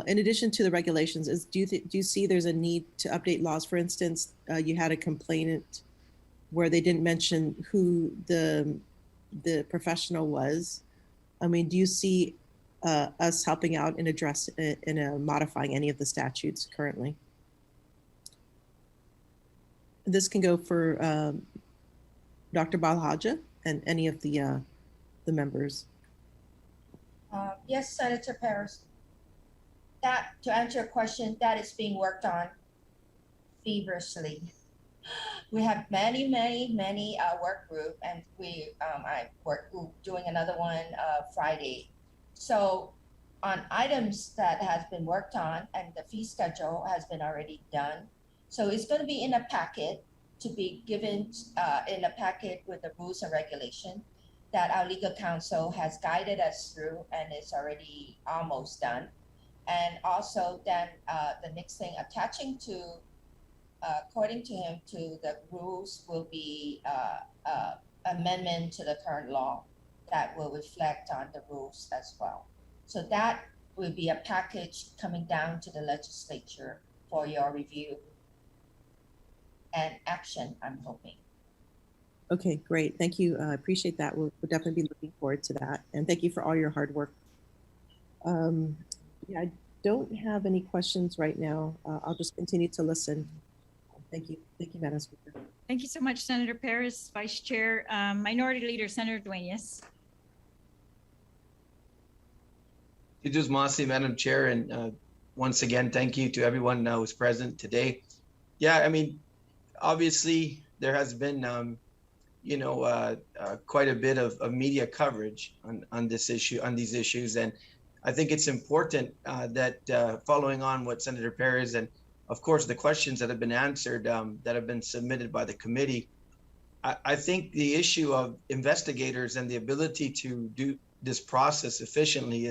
in addition to the regulations? Do you see there's a need to update laws? For instance, you had a complainant where they didn't mention who the professional was. I mean, do you see us helping out in modifying any of the statutes currently? This can go for Dr. Balhaja and any of the members. Yes, Senator Perez. To answer your question, that is being worked on feverishly. We have many work group, and we're doing another one Friday. So on items that has been worked on, and the fee schedule has been already done. So it's going to be in a packet to be given in a packet with the rules and regulation that our legal counsel has guided us through, and it's already almost done. And also then the next thing attaching to, according to him, to the rules will be amendment to the current law that will reflect on the rules as well. So that will be a package coming down to the legislature for your review and action, I'm hoping. Okay, great. Thank you. I appreciate that. We'll definitely be looking forward to that. And thank you for all your hard work. Yeah, I don't have any questions right now. I'll just continue to listen. Thank you. Thank you, Madam Speaker. Thank you so much, Senator Perez. Vice Chair, Minority Leader, Senator Dueñas. Masi, Madam Chair, and once again, thank you to everyone who's present today. Yeah, I mean, obviously there has been, quite a bit of media coverage on this issue, on these issues, and I think it's important that following on what Senator Perez and, of course, the questions that have been answered that have been submitted by the committee, I think the issue of investigators and the ability to do this process efficiently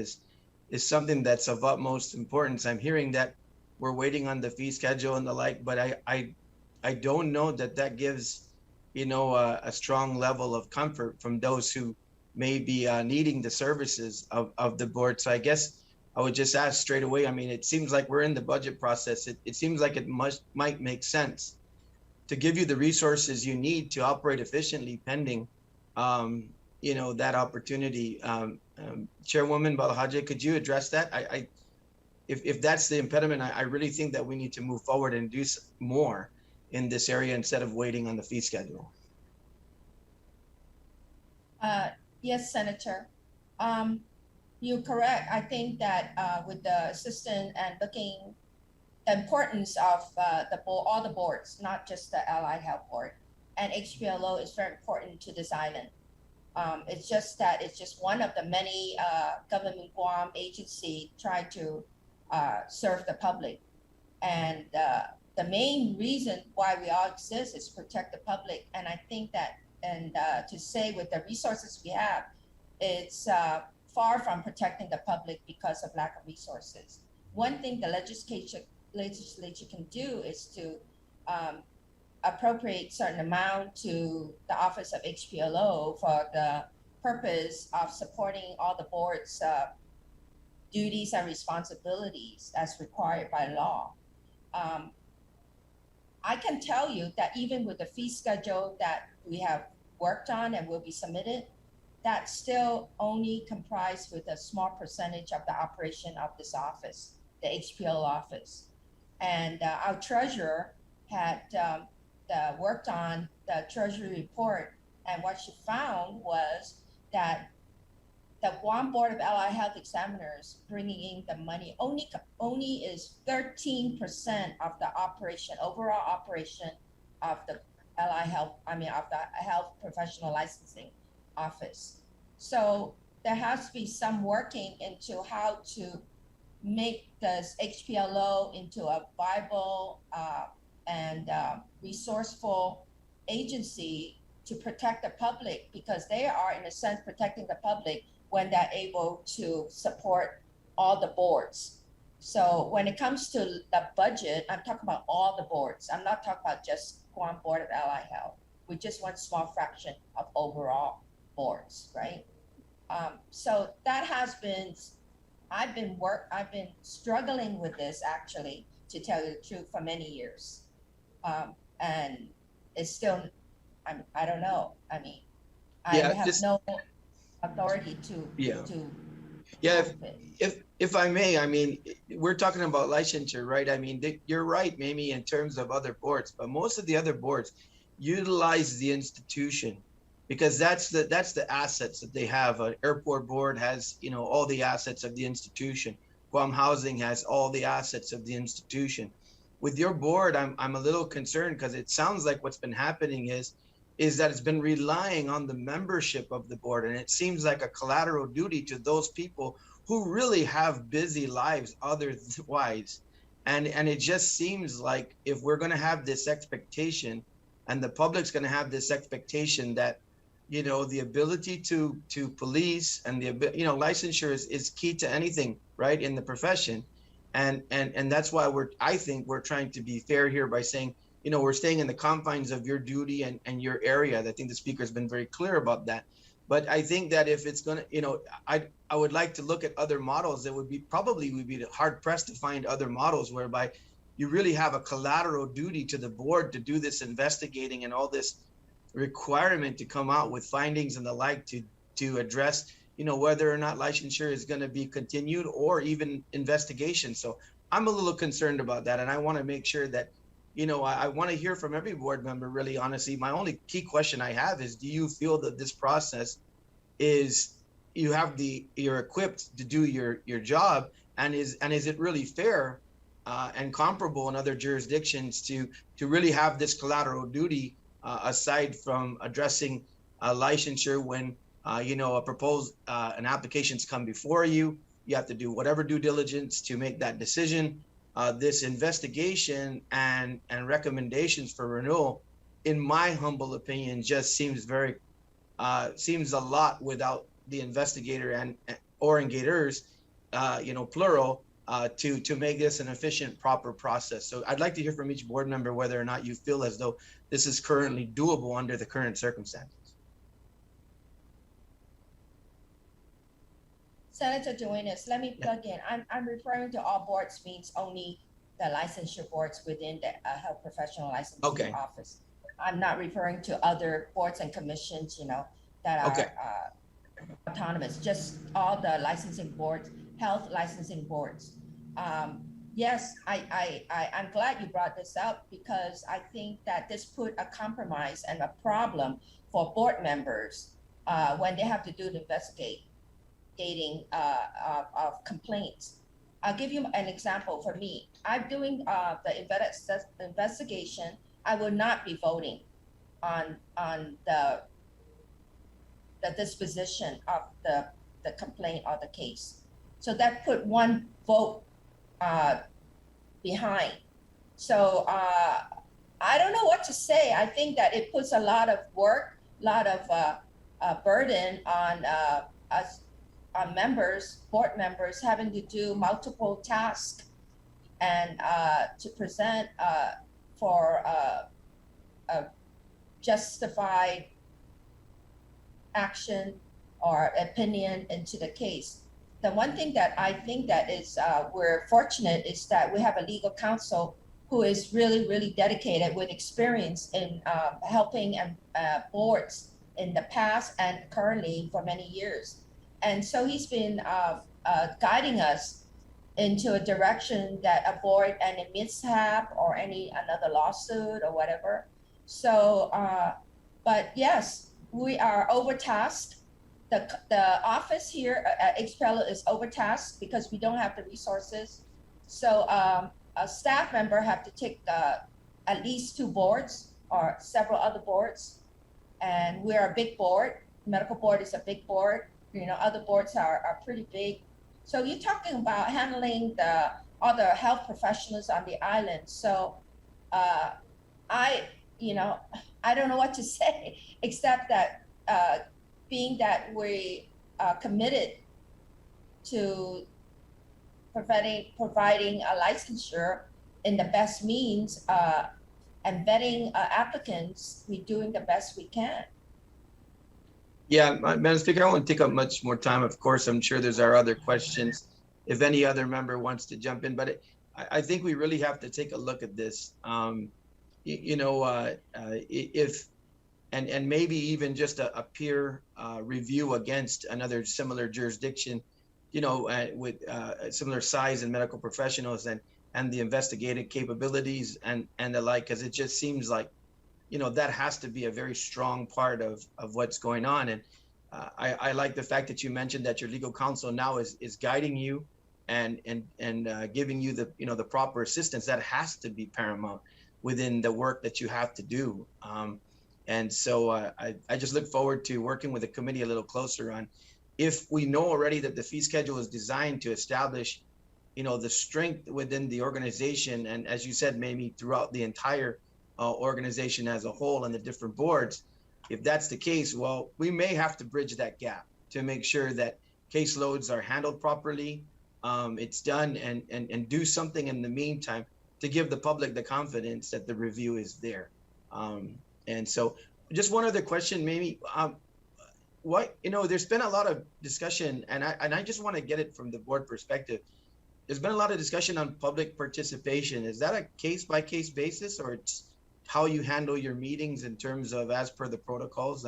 is something that's of utmost importance. I'm hearing that we're waiting on the fee schedule and the like, but I don't know that that gives, a strong level of comfort from those who may be needing the services of the board. So I guess I would just ask straight away. I mean, it seems like we're in the budget process. It seems like it might make sense to give you the resources you need to operate efficiently pending, that opportunity. Chairwoman Balahaje, could you address that? If that's the impediment, I really think that we need to move forward and do more in this area instead of waiting on the fee schedule. Yes, Senator. You're correct. I think that with the assistant and looking the importance of all the boards, not just the Allied Health Board, and HPLO is very important to this island. It's just that it's just one of the many government Guam agency try to serve the public. And the main reason why we all exist is protect the public. And I think that, and to say with the resources we have, it's far from protecting the public because of lack of resources. One thing the legislature can do is to appropriate certain amount to the Office of HPLO for the purpose of supporting all the board's duties and responsibilities as required by law. I can tell you that even with the fee schedule that we have worked on and will be submitted, that's still only comprised with a small percentage of the operation of this office, the HPLO office. And our treasurer had worked on the Treasury report, and what she found was that the Guam Board of Allied Health Examiners bringing in the money only is 13% of the operation, overall operation of the Allied Health, of the Health Professional Licensing Office. So there has to be some working into how to make this HPLO into a viable and resourceful agency to protect the public, because they are, in a sense, protecting the public when they're able to support all the boards. So when it comes to the budget, I'm talking about all the boards. I'm not talking about just Guam Board of Allied Health. We just want a small fraction of overall boards, right? So that has been, I've been struggling with this, actually, to tell you the truth, for many years. And it's still, I don't know. I mean, I have no authority to if I may, I mean, we're talking about licensure, right? I mean, you're right, Mamie, in terms of other boards, but most of the other boards utilize the institution because that's the assets that they have. An airport board has, all the assets of the institution. Guam Housing has all the assets of the institution. With your board, I'm a little concerned because it sounds like what's been happening is that it's been relying on the membership of the board, and it seems like a collateral duty to those people who really have busy lives otherwise. And it just seems like if we're going to have this expectation, and the public's going to have this expectation that, the ability to police and licensure is key to anything, right, in the profession. And that's why I think we're trying to be fair here by saying, we're staying in the confines of your duty and your area. I think the speaker's been very clear about that. But I think that if it's going to, I would like to look at other models that would be hard pressed to find other models whereby you really have a collateral duty to the board to do this investigating and all this requirement to come out with findings and the like to address, whether or not licensure is going to be continued or even investigation. So I'm a little concerned about that. And I want to make sure that, I want to hear from every board member, really, honestly. My only key question I have is, do you feel that this process is, you're equipped to do your job, and is it really fair and comparable in other jurisdictions to really have this collateral duty aside from addressing licensure when a proposed an application's come before you have to do whatever due diligence to make that decision. This investigation and recommendations for renewal, in my humble opinion, just seems a lot without the investigator or engaters. plural, to make this an efficient, proper process. So I'd like to hear from each board member whether or not you feel as though this is currently doable under the current circumstances. Senator Duenas, let me plug in. I'm referring to all boards means only the licensure boards within the health professional licensing office. I'm not referring to other boards and commissions, that are autonomous, just all the licensing boards, health licensing boards. Yes, I'm glad you brought this up because I think that this put a compromise and a problem for board members when they have to do the investigating of complaints. I'll give you an example for me. I'm doing the investigation. I will not be voting on the disposition of the complaint or the case. So that put one vote behind. So I don't know what to say. I think that it puts a lot of work, a lot of burden on us, on members, board members, having to do multiple tasks and to present for a justified action or opinion into the case. The one thing that I think that is we're fortunate is that we have a legal counsel who is really, really dedicated with experience in helping boards in the past and currently for many years. And so he's been guiding us into a direction that avoid any mishap or another lawsuit or whatever. So, but yes, we are overtasked. The office here at Impartial is overtasked because we don't have the resources. So a staff member have to take at least 2 boards or several other boards. And we're a big board. Medical board is a big board. Other boards are pretty big. So you're talking about handling all the health professionals on the island. So I don't know what to say, except that being that we are committed to providing a licensure in the best means and vetting applicants, we're doing the best we can. Yeah, Madam Speaker, I don't want to take up much more time. Of course, I'm sure there's our other questions if any other member wants to jump in, but I think we really have to take a look at this. If and maybe even just a peer review against another similar jurisdiction, with similar size and medical professionals and the investigative capabilities and the like, because it just seems like, that has to be a very strong part of what's going on. And I like the fact that you mentioned that your legal counsel now is guiding you and giving you the proper assistance. That has to be paramount within the work that you have to do. And so I just look forward to working with the committee a little closer on, if we know already that the fee schedule is designed to establish, the strength within the organization, and as you said, maybe throughout the entire organization as a whole and the different boards, if that's the case, well, we may have to bridge that gap to make sure that caseloads are handled properly, it's done, and do something in the meantime to give the public the confidence that the review is there. And so just one other question, maybe, there's been a lot of discussion, and I just want to get it from the board perspective. There's been a lot of discussion on public participation. Is that a case-by-case basis, or it's how you handle your meetings in terms of as per the protocols?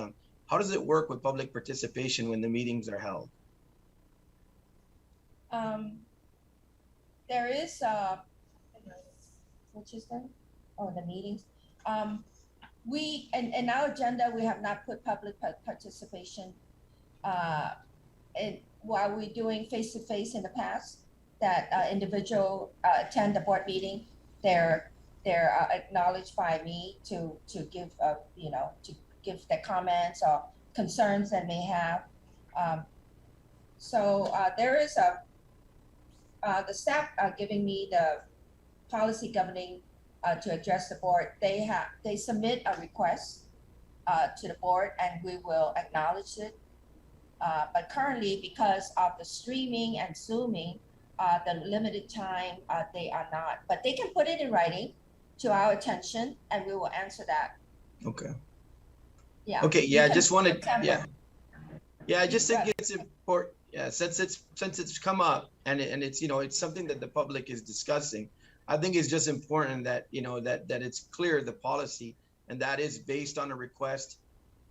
How does it work with public participation when the meetings are held? There is, which is that? Oh, the meetings. We, in our agenda, we have not put public participation while we're doing face-to-face in the past, that individual attend the board meeting. They're acknowledged by me to give to give their comments or concerns that may have. So there is the staff are giving me the policy governing to address the board. They submit a request to the board, and we will acknowledge it. But currently, because of the streaming and Zooming, the limited time, they are not. But they can put it in writing to our attention, and we will answer that. Okay. Yeah. Okay. You Yeah. I can just wanted. September. Yeah. Yeah. I just think Right. it's important. Yeah. Since it's come up and it's it's something that the public is discussing. I think it's just important that that it's clear the policy, and that is based on a request,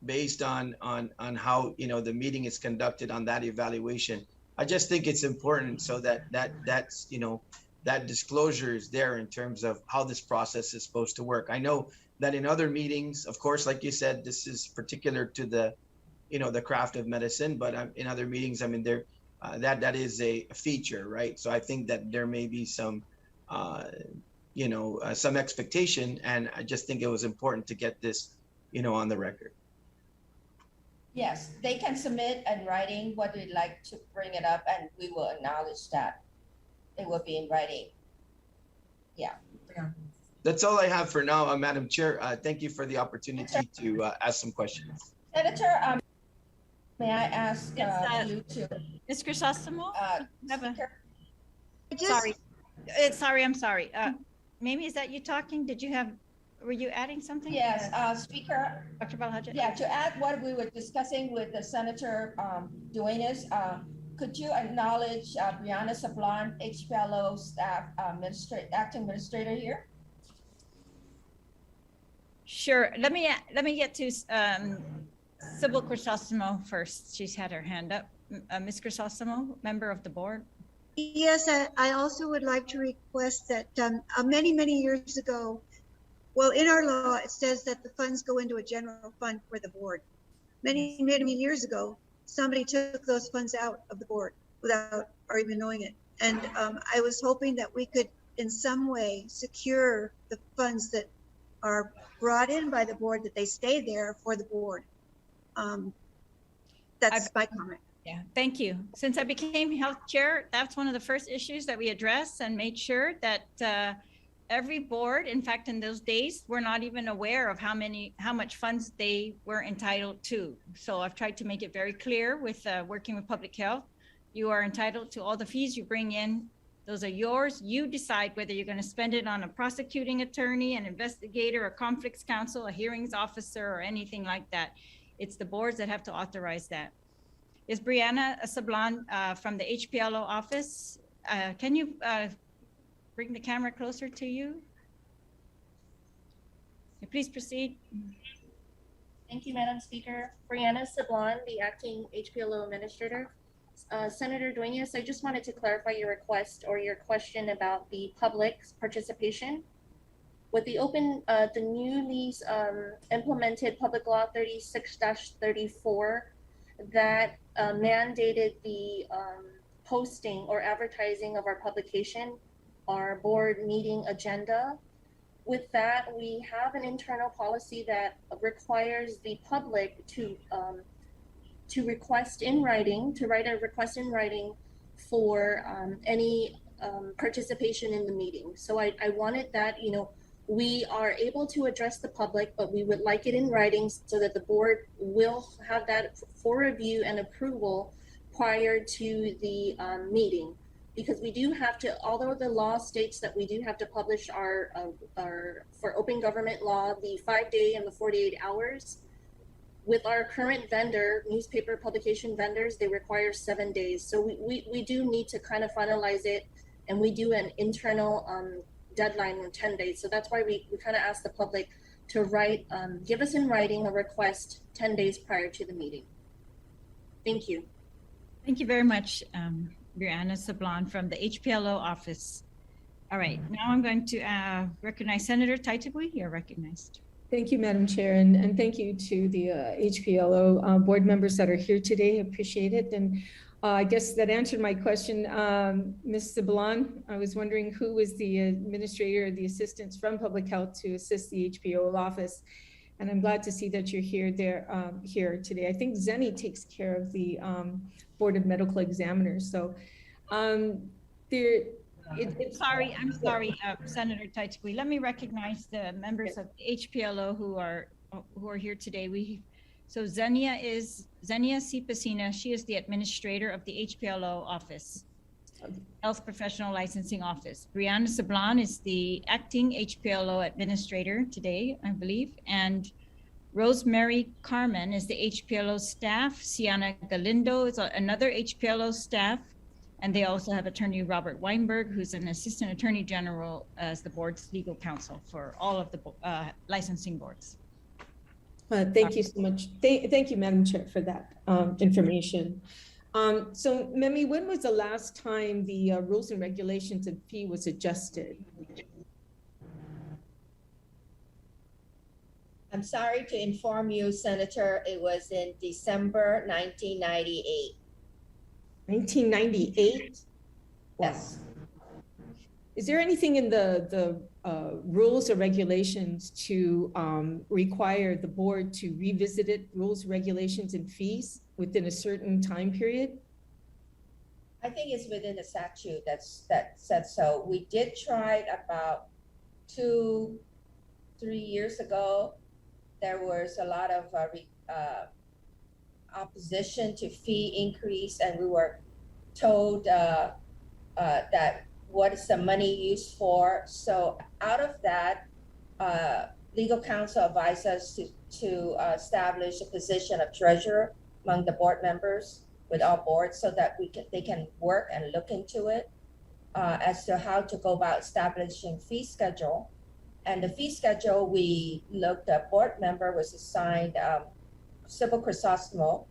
based on how the meeting is conducted on that evaluation. I just think it's important so that's that disclosure is there in terms of how this process is supposed to work. I know that in other meetings, of course, like you said, this is particular to the the craft of medicine, but in other meetings, I mean, there that is a feature, right? So I think that there may be some some expectation, and I just think it was important to get this on the record. Yes, they can submit in writing what they'd like to bring it up, and we will acknowledge that it will be in writing. Yeah. That's all I have for now, Madam Chair. Thank you for the opportunity to ask some questions. Senator, may I ask you to? Ms. Crisostomo? Just- Sorry, I'm sorry. Mamie, is that you talking? Were you adding something? Yes, Speaker. Dr. Balhaja? Yeah, to add what we were discussing with the Senator Duenas, could you acknowledge Brianna Sablan, HPLO staff acting administrator here? Sure. Let me get to Sybil Crisostomo first. She's had her hand up. Ms. Crisostomo, member of the board. Yes, I also would like to request that many, many years ago, well, in our law, it says that the funds go into a general fund for the board. Many, many years ago, somebody took those funds out of the board without or even knowing it. And I was hoping that we could in some way secure the funds that are brought in by the board, that they stay there for the board. That's my comment. Yeah, thank you. Since I became health chair, that's one of the first issues that we addressed and made sure that every board, in fact, in those days, were not even aware of how much funds they were entitled to. So I've tried to make it very clear with working with public health. You are entitled to all the fees you bring in. Those are yours. You decide whether you're going to spend it on a prosecuting attorney, an investigator, a conflicts counsel, a hearings officer, or anything like that. It's the boards that have to authorize that. Is Brianna Sablan from the HPLO office? Can you bring the camera closer to you? Please proceed. Thank you, Madam Speaker. Brianna Sablan, the acting HPLO administrator. Senator Duenas, I just wanted to clarify your request or your question about the public's participation. With the newly implemented Public Law 36-34 that mandated the posting or advertising of our publication, our board meeting agenda. With that, we have an internal policy that requires the public to request in writing, to write a request in writing for any participation in the meeting. So I wanted that, we are able to address the public, but we would like it in writing so that the board will have that for review and approval prior to the meeting. Because we do have to, although the law states that we do have to publish our for open government law, the 5-day and the 48 hours, with our current vendor, newspaper publication vendors, they require 7 days. So we do need to kind of finalize it, and we do an internal deadline in 10 days. So that's why we kind of ask the public to write, give us in writing a request 10 days prior to the meeting. Thank you. Thank you very much, Brianna Sablan from the HPLO office. All right, now I'm going to recognize Senator Taitigui. You're recognized. Thank you, Madam Chair, and thank you to the HPLO board members that are here today. Appreciate it. And I guess that answered my question. Ms. Sablan, I was wondering who was the administrator or the assistants from Public Health to assist the HPLO office. And I'm glad to see that you're here today. I think Zenny takes care of the Board of Medical Examiners. So I'm sorry, Senator Taitigui. Let me recognize the members of HPLO who are here today. So Zenia C. Pacina, she is the administrator of the HPLO office, Health Professional Licensing Office. Brianna Sablan is the acting HPLO administrator today, I believe. And Rosemary Carmen is the HPLO staff. Sienna Galindo is another HPLO staff. And they also have attorney Robert Weinberg, who's an assistant attorney general as the board's legal counsel for all of the licensing boards. Thank you so much. Thank you, Madam Chair, for that information. So, Memi, when was the last time the rules and regulations and fee was adjusted? I'm sorry to inform you, Senator, it was in December 1998. 1998? Yes. Is there anything in the rules or regulations to require the board to revisit it, rules, regulations, and fees within a certain time period? I think it's within the statute that said so. We did try it about 2-3 years ago. There was a lot of opposition to fee increase, and we were told that what is the money used for? So out of that, legal counsel advised us to establish a position of treasurer among the board members with all boards so that they can work and look into it as to how to go about establishing fee schedule. And the fee schedule, we looked at board member was assigned, Sybil Crisostomo,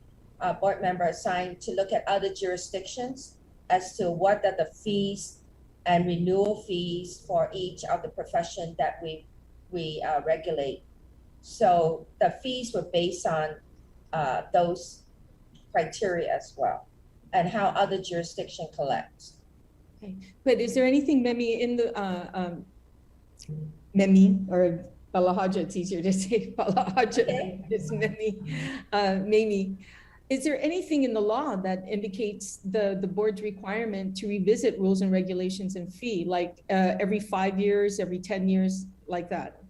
board member assigned to look at other jurisdictions as to what are the fees and renewal fees for each of the profession that we regulate. So the fees were based on those criteria as well, and how other jurisdiction collects. Okay, but is there anything, Memi, in the Memi or Balahaja? It's easier to say Balahaja than it's Memi. Memi. Is there anything in the law that indicates the board's requirement to revisit rules and regulations and fee, like every 5 years, every 10 years, like that?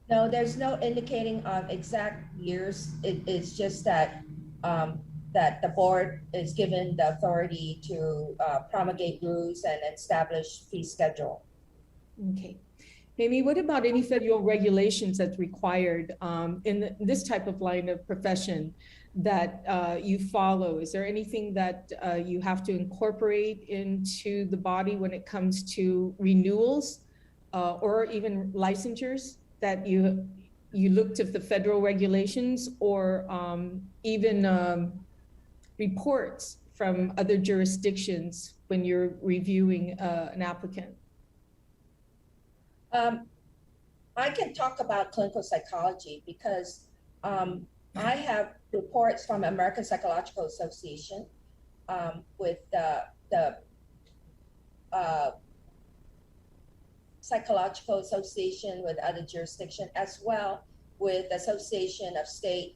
No, there's no indicating on exact years. It's just that that the board is given the authority to promulgate rules and establish fee schedule. Okay. Amy, what about any federal regulations that's required in this type of line of profession that you follow? Is there anything that you have to incorporate into the body when it comes to renewals or even licensures that you looked at the federal regulations or even reports from other jurisdictions when you're reviewing an applicant? I can talk about clinical psychology because I have reports from American Psychological Association with the Psychological Association with other jurisdictions, as well with Association of State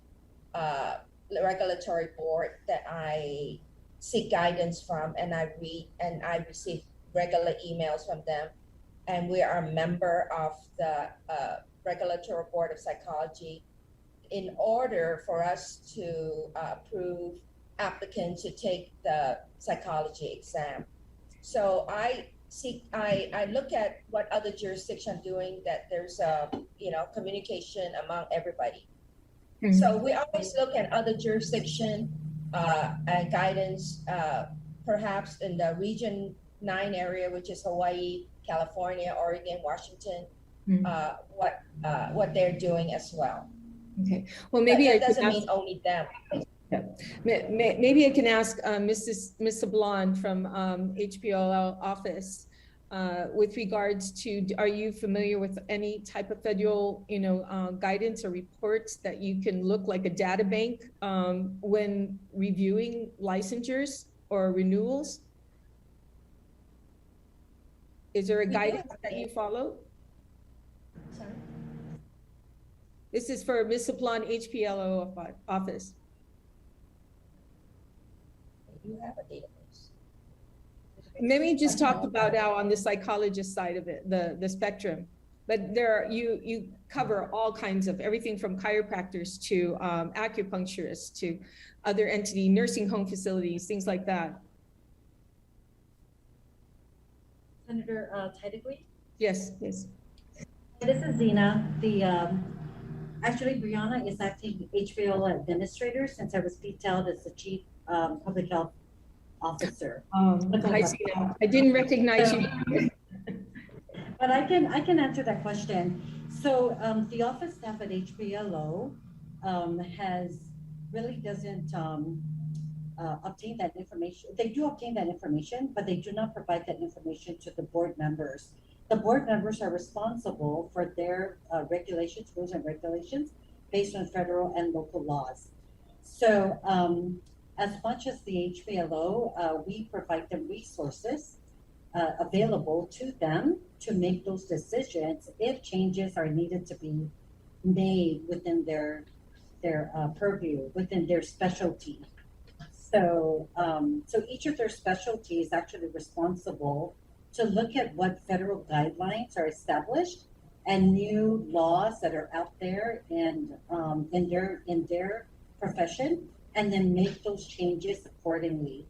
Regulatory Board that I seek guidance from, and I read and I receive regular emails from them. And we are a member of the Regulatory Board of Psychology. In order for us to approve applicants to take the psychology exam. So I look at what other jurisdictions are doing, that there's communication among everybody. Mm-hmm. So we always look at other jurisdiction and guidance, perhaps in the Region 9 area, which is Hawaii, California, Oregon, Washington, what they're doing as well. Okay. Well, maybe it doesn't mean only them. Yeah. Maybe I can ask Ms. Sablan from HPLO office with regards to, are you familiar with any type of federal, guidance or reports that you can look like a data bank when reviewing licensures or renewals? Is there a guidance that you follow? Sorry. This is for Ms. Sablan, HPLO office. You have a database. Maybe just talk about now on the psychologist side of it, the spectrum. but you cover all kinds of everything from chiropractors to acupuncturists to other entity, nursing home facilities, things like that. Senator Tidegway? Yes, yes. This is Zena. Actually, Brianna is acting HBO administrator since I was detailed as the chief public health officer. Hi, Zena. I didn't recognize you. But I can answer that question. So the office staff at HBLO doesn't obtain that information. They do obtain that information, but they do not provide that information to the board members. The board members are responsible for their regulations, rules and regulations based on federal and local laws. So as much as the HBLO, we provide them resources available to them to make those decisions if changes are needed to be made within their purview, within their specialty. So each of their specialties is actually responsible to look at what federal guidelines are established and new laws that are out there in their profession, and then make those changes accordingly.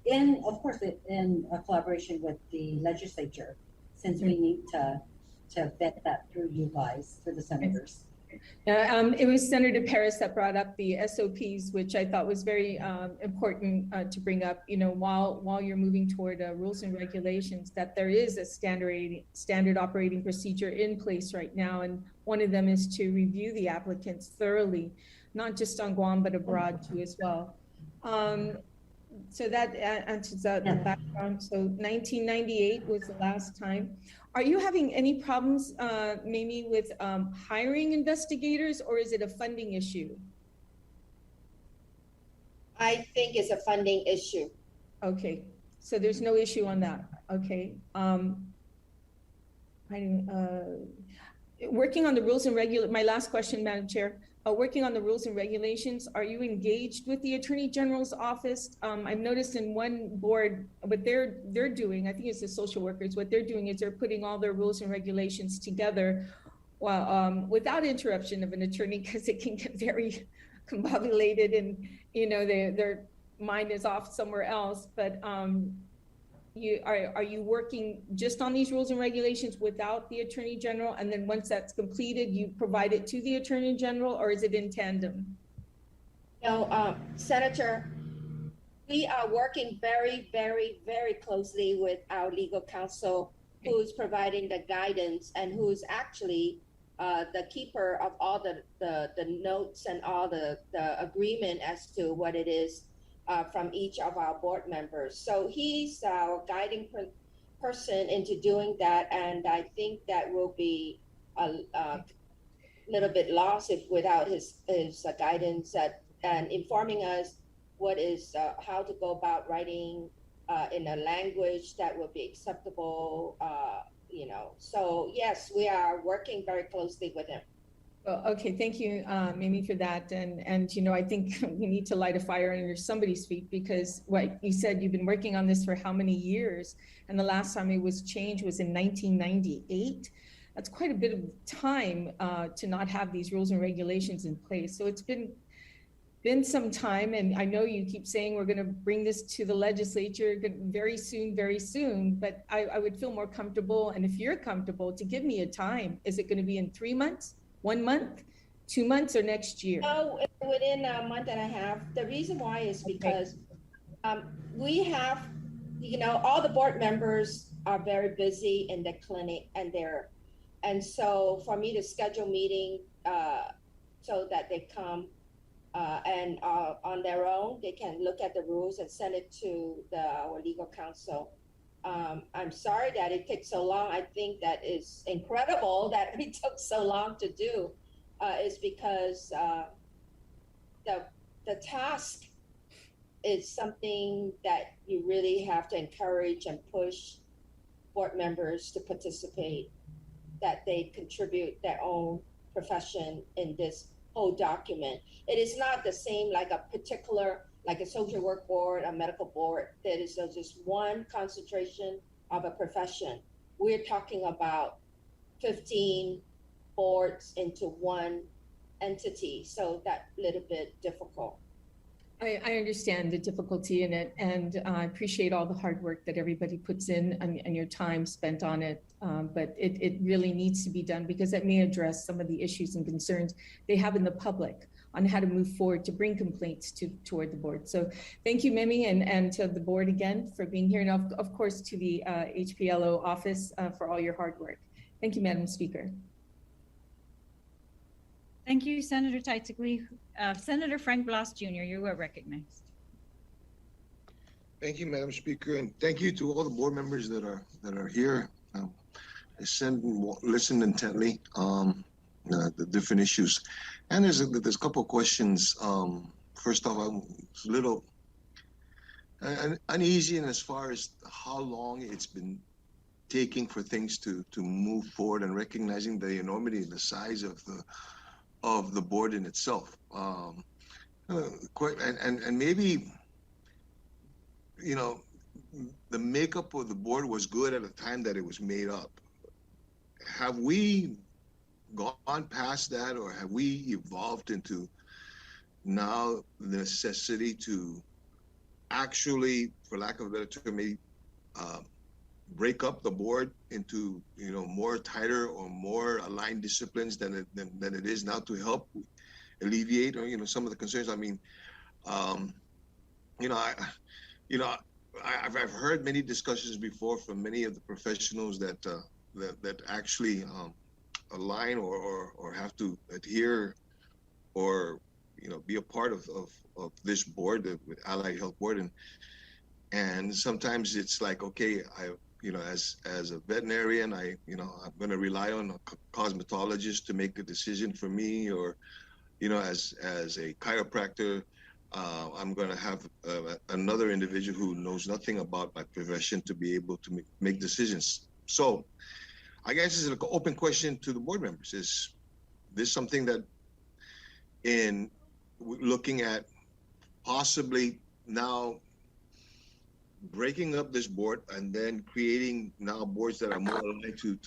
Of course, in a collaboration with the legislature, since we need to vet that through you guys, through the senators. It was Senator Paris that brought up the SOPs, which I thought was very important to bring up. While you're moving toward rules and regulations, that there is a standard operating procedure in place right now, and one of them is to review the applicants thoroughly, not just on Guam but abroad too as well. So that answers the background. So 1998 was the last time. Are you having any problems, maybe with hiring investigators, or is it a funding issue? I think it's a funding issue. Okay, so there's no issue on that. Okay. Working on the rules and my last question, Madam Chair. Working on the rules and regulations, are you engaged with the Attorney General's office? I've noticed in one board, what they're doing, I think it's the social workers, what they're doing is they're putting all their rules and regulations together without interruption of an attorney, because it can get very combobulated and their mind is off somewhere else. But are you working just on these rules and regulations without the Attorney General, and then once that's completed, you provide it to the Attorney General, or is it in tandem? No, Senator, we are working very, very, very closely with our legal counsel, who's providing the guidance and who's actually the keeper of all the notes and all the agreement as to what it is from each of our board members. So he's our guiding person into doing that, and I think that will be a little bit lost without his guidance and informing us what is how to go about writing in a language that will be acceptable. So yes, we are working very closely with him. Well, okay, thank you, Mimi, for that. And I think we need to light a fire under somebody's feet, because what you said, you've been working on this for how many years? And the last time it was changed was in 1998. That's quite a bit of time to not have these rules and regulations in place. So it's been some time, and I know you keep saying we're going to bring this to the legislature very soon, but I would feel more comfortable, and if you're comfortable, to give me a time. Is it going to be in 3 months? 1 month, 2 months, or next year? No, within a month and a half. The reason why is because we have, all the board members are very busy in the clinic, and so for me to schedule meeting so that they come and on their own, they can look at the rules and send it to our legal counsel. I'm sorry that it takes so long. I think that is incredible that it took so long to do, is because the task is something that you really have to encourage and push board members to participate, that they contribute their own profession in this whole document. It is not the same like a particular, like a social work board, a medical board, that is just one concentration of a profession. We're talking about 15 boards into one entity. So that little bit difficult. I understand the difficulty in it, and I appreciate all the hard work that everybody puts in and your time spent on it. But it really needs to be done because it may address some of the issues and concerns they have in the public on how to move forward to bring complaints toward the board. So thank you, Mimi, and to the board again for being here, and of course to the HPLO office for all your hard work. Thank you, Madam Speaker. Thank you, Senator Taitzigui. Senator Frank Blas Jr., you are recognized. Thank you, Madam Speaker, and thank you to all the board members that are here. I listen intently the different issues, and there's a couple of questions. First off, I'm a little uneasy in as far as how long it's been taking for things to move forward, and recognizing the enormity and the size of the board in itself. And maybe, you know, the makeup of the board was good at the time that it was made up. Have we gone past that, or have we evolved into now the necessity to actually, for lack of a better term, maybe break up the board into, you know, more tighter or more aligned disciplines than it is now to help alleviate, or, you know, some of the concerns? I mean, I've heard many discussions before from many of the professionals that actually align or have to adhere or, you know, be a part of this board, with Allied Health Board, and sometimes it's like, okay, you know, as a veterinarian, I'm going to rely on a cosmetologist to make the decision for me, or, you know, as a chiropractor, I'm going to have another individual who knows nothing about my profession to be able to make decisions. So I guess it's an open question to the board members. Is this something that, in looking at possibly now breaking up this board and then creating now boards that are more aligned to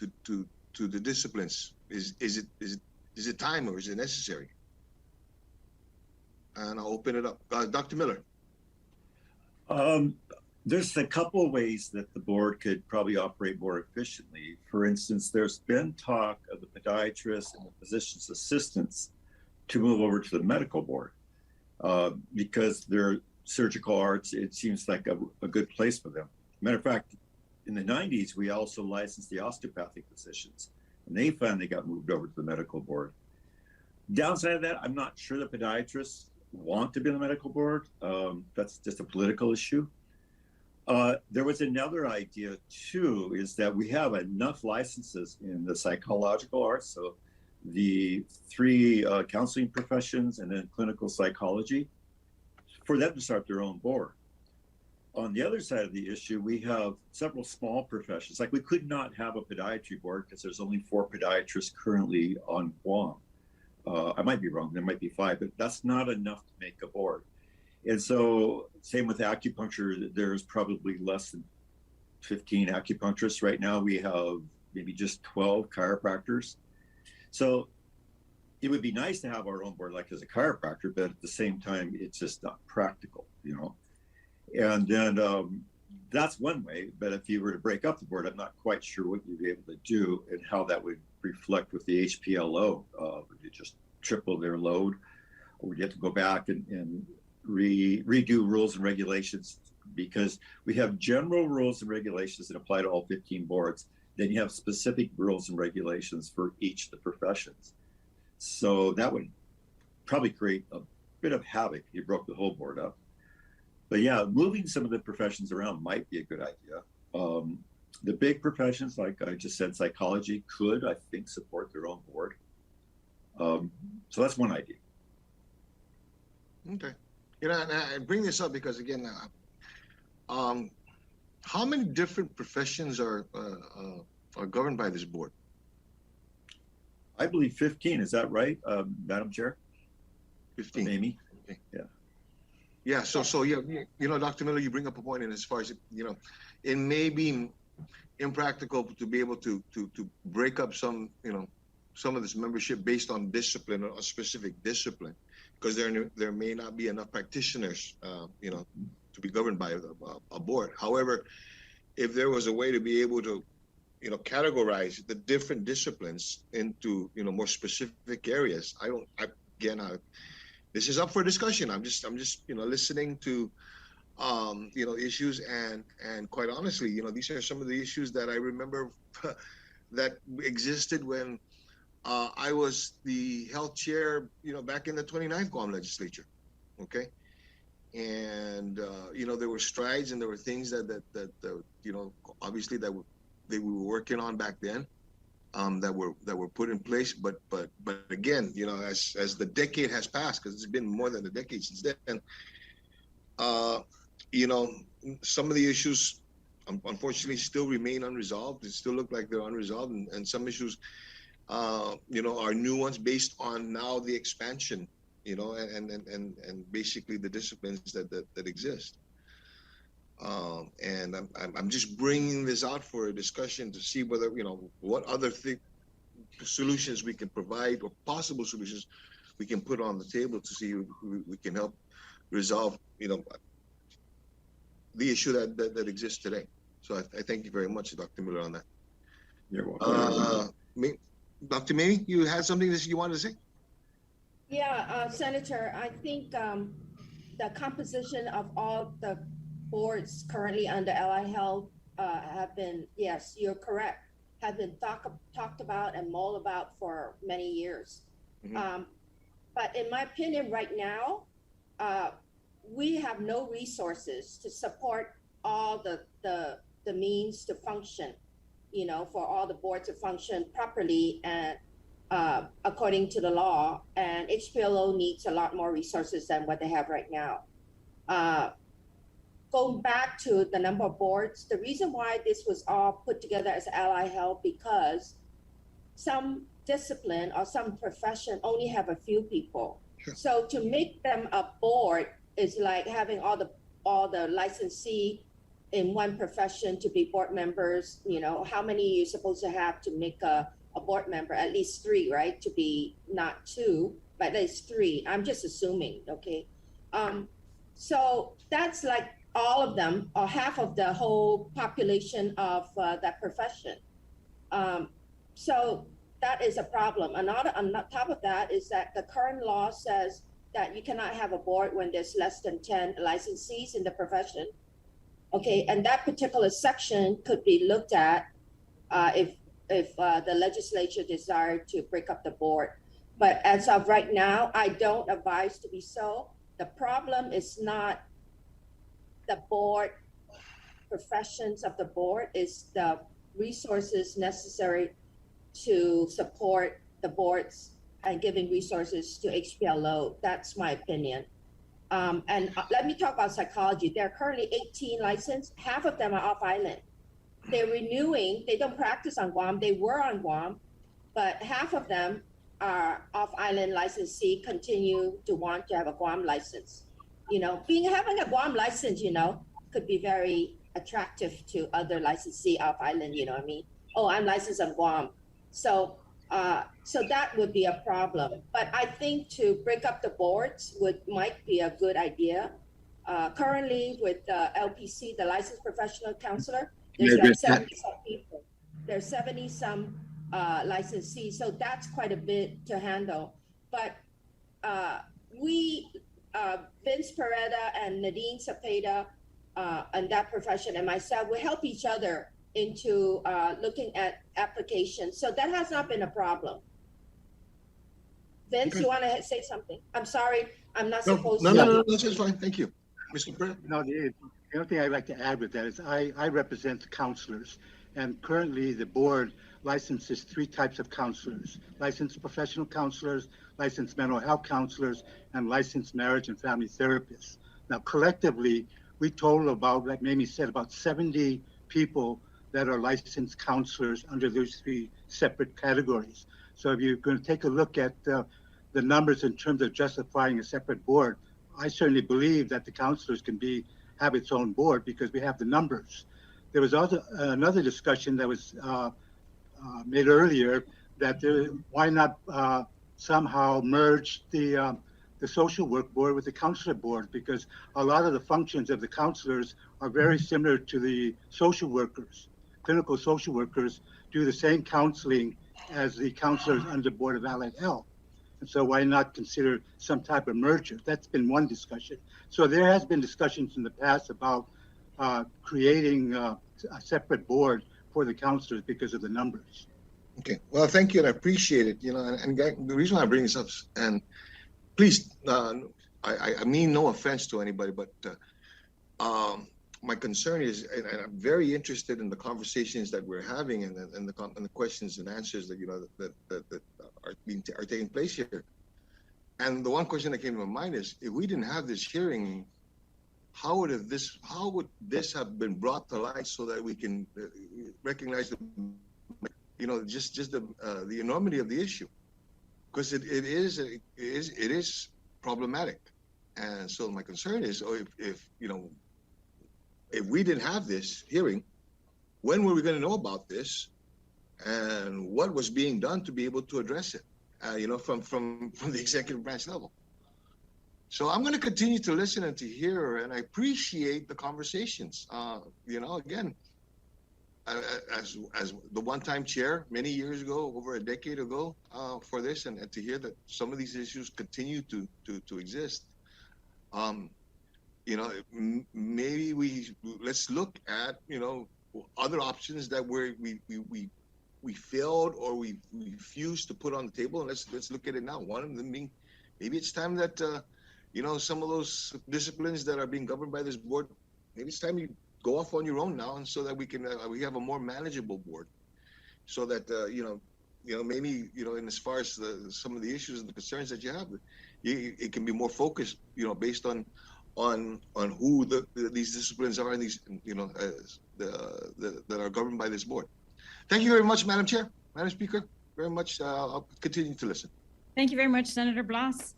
the disciplines, is it time, or is it necessary? And I'll open it up. Dr. Miller. There's a couple of ways that the board could probably operate more efficiently. For instance, there's been talk of the podiatrists and the physician's assistants to move over to the medical board because their surgical arts, it seems like a good place for them. Matter of fact, in the 90s, we also licensed the osteopathic physicians, and they finally got moved over to the medical board. Downside of that, I'm not sure the podiatrists want to be on the medical board. That's just a political issue. There was another idea too, is that we have enough licenses in the psychological arts, so the 3 counseling professions and then clinical psychology, for them to start their own board. On the other side of the issue, we have several small professions. Like, we could not have a podiatry board because there's only 4 podiatrists currently on Guam. I might be wrong, there might be 5, but that's not enough to make a board. And so, same with acupuncture, there's probably less than 15 acupuncturists right now. We have maybe just 12 chiropractors. So it would be nice to have our own board, like as a chiropractor, but at the same time, it's just not practical, you know? And then that's one way, but if you were to break up the board, I'm not quite sure what you'd be able to do and how that would reflect with the HPLO. Would you just triple their load, or would you have to go back and redo rules and regulations? Because we have general rules and regulations that apply to all 15 boards. Then you have specific rules and regulations for each of the professions. So that would probably create a bit of havoc if you broke the whole board up. But yeah, moving some of the professions around might be a good idea. The big professions, like I just said, psychology could, I think, support their own board. So that's one idea. Okay. You know, and I bring this up because, again, how many different professions are governed by this board? I believe 15. Is that right, Madam Chair? 15. Amy? Okay. Yeah. Yeah. So yeah, you know, Dr. Miller, you bring up a point, and as far as, you know, it may be impractical to be able to break up some of this membership based on discipline or a specific discipline, because there may not be enough practitioners to be governed by a board. However, if there was a way to be able to categorize the different disciplines into more specific areas, this is up for discussion. I'm just listening to issues, and quite honestly, these are some of the issues that I remember that existed when I was the health chair, back in the 29th Guam legislature. Okay. And there were strides and there were things that obviously that we were working on back then, that were put in place. But again, as the decade has passed, because it's been more than a decade since then, some of the issues unfortunately still remain unresolved. They still look like they're unresolved, and some issues are new ones based on now the expansion, and basically the disciplines that exist. And I'm just bringing this out for a discussion to see whether what other solutions we can provide, or possible solutions we can put on the table to see if we can help resolve the issue that exists today. So I thank you very much, Dr. Miller, on that. You're welcome. Dr. Mamie, you had something that you wanted to say? Yeah, Senator, I think the composition of all the boards currently under Allied Health have been, yes, you're correct, have been talked about and mulled about for many years. Mm-hmm. But in my opinion, right now, we have no resources to support all the means to function, for all the boards to function properly and according to the law. And HPLO needs a lot more resources than what they have right now. Going back to the number of boards, the reason why this was all put together as Allied Health, because some discipline or some profession only have a few people. Sure. So to make them a board is like having all the licensee in one profession to be board members. How many are you supposed to have to make a board member? At least 3, right? To be not 2, but at least 3. I'm just assuming, okay? So that's like all of them, or half of the whole population of that profession. So that is a problem. Another, on top of that, is that the current law says that you cannot have a board when there's less than 10 licensees in the profession. Okay, and that particular section could be looked at if the legislature desired to break up the board. But as of right now, I don't advise to be so. The problem is not the board, professions of the board, is the resources necessary to support the boards and giving resources to HPLO. That's my opinion. And let me talk about psychology. There are currently 18 licensed. Half of them are off island. They're renewing. They don't practice on Guam. They were on Guam, but half of them are off island licensee, continue to want to have a Guam license. Having a Guam license, could be very attractive to other licensee off island. You know what I mean? Oh, I'm licensed on Guam. So that would be a problem. But I think to break up the boards might be a good idea. Currently with LPC, the Licensed Professional Counselor, there's like 70 some people. There's 70 some licensees, so that's quite a bit to handle. But Vince Pereda and Nadine Cepeda and that profession and myself, we help each other into looking at applications. So that has not been a problem. Vince, you want to say something? I'm sorry, I'm not supposed to. No, that's just fine. Thank you. Mr. Brett? No, the only thing I'd like to add with that is I represent the counselors, and currently the board licenses 3 types of counselors: licensed professional counselors, licensed mental health counselors, and licensed marriage and family therapists. Now, collectively, we total about, like Mamie said, about 70 people that are licensed counselors under those 3 separate categories. So if you're going to take a look at the numbers in terms of justifying a separate board, I certainly believe that the counselors can have its own board because we have the numbers. there was also another discussion that was made earlier that why not somehow merge the social work board with the counselor board, because a lot of the functions of the counselors are very similar to the social workers. Clinical social workers do the same counseling as the counselors under Board of Allied Health. And so why not consider some type of merger? That's been one discussion. So there has been discussions in the past about creating a separate board for the counselors because of the numbers. Okay, well, thank you, and I appreciate it. And the reason why I bring this up, and please, I mean no offense to anybody, but my concern is, and I'm very interested in the conversations that we're having and the questions and answers that that are taking place here. And the one question that came to my mind is, if we didn't have this hearing, how would this have been brought to light so that we can recognize just the enormity of the issue, because it is problematic. And so my concern is, if we didn't have this hearing, when were we going to know about this, and what was being done to be able to address it, from the executive branch level? So I'm going to continue to listen and to hear, and I appreciate the conversations. Again, as the one-time chair many years ago, over a decade ago, for this, and to hear that some of these issues continue to exist. Maybe let's look at other options that we failed or we refused to put on the table, and let's look at it now. One of them being, maybe it's time that some of those disciplines that are being governed by this board, maybe it's time you go off on your own now, and so that we have a more manageable board, so that maybe in as far as some of the issues and the concerns that you have, it can be more focused, based on who these disciplines are and these that are governed by this board. Thank you very much, Madam Chair, Madam Speaker. Very much. I'll continue to listen. Thank you very much, Senator Blas.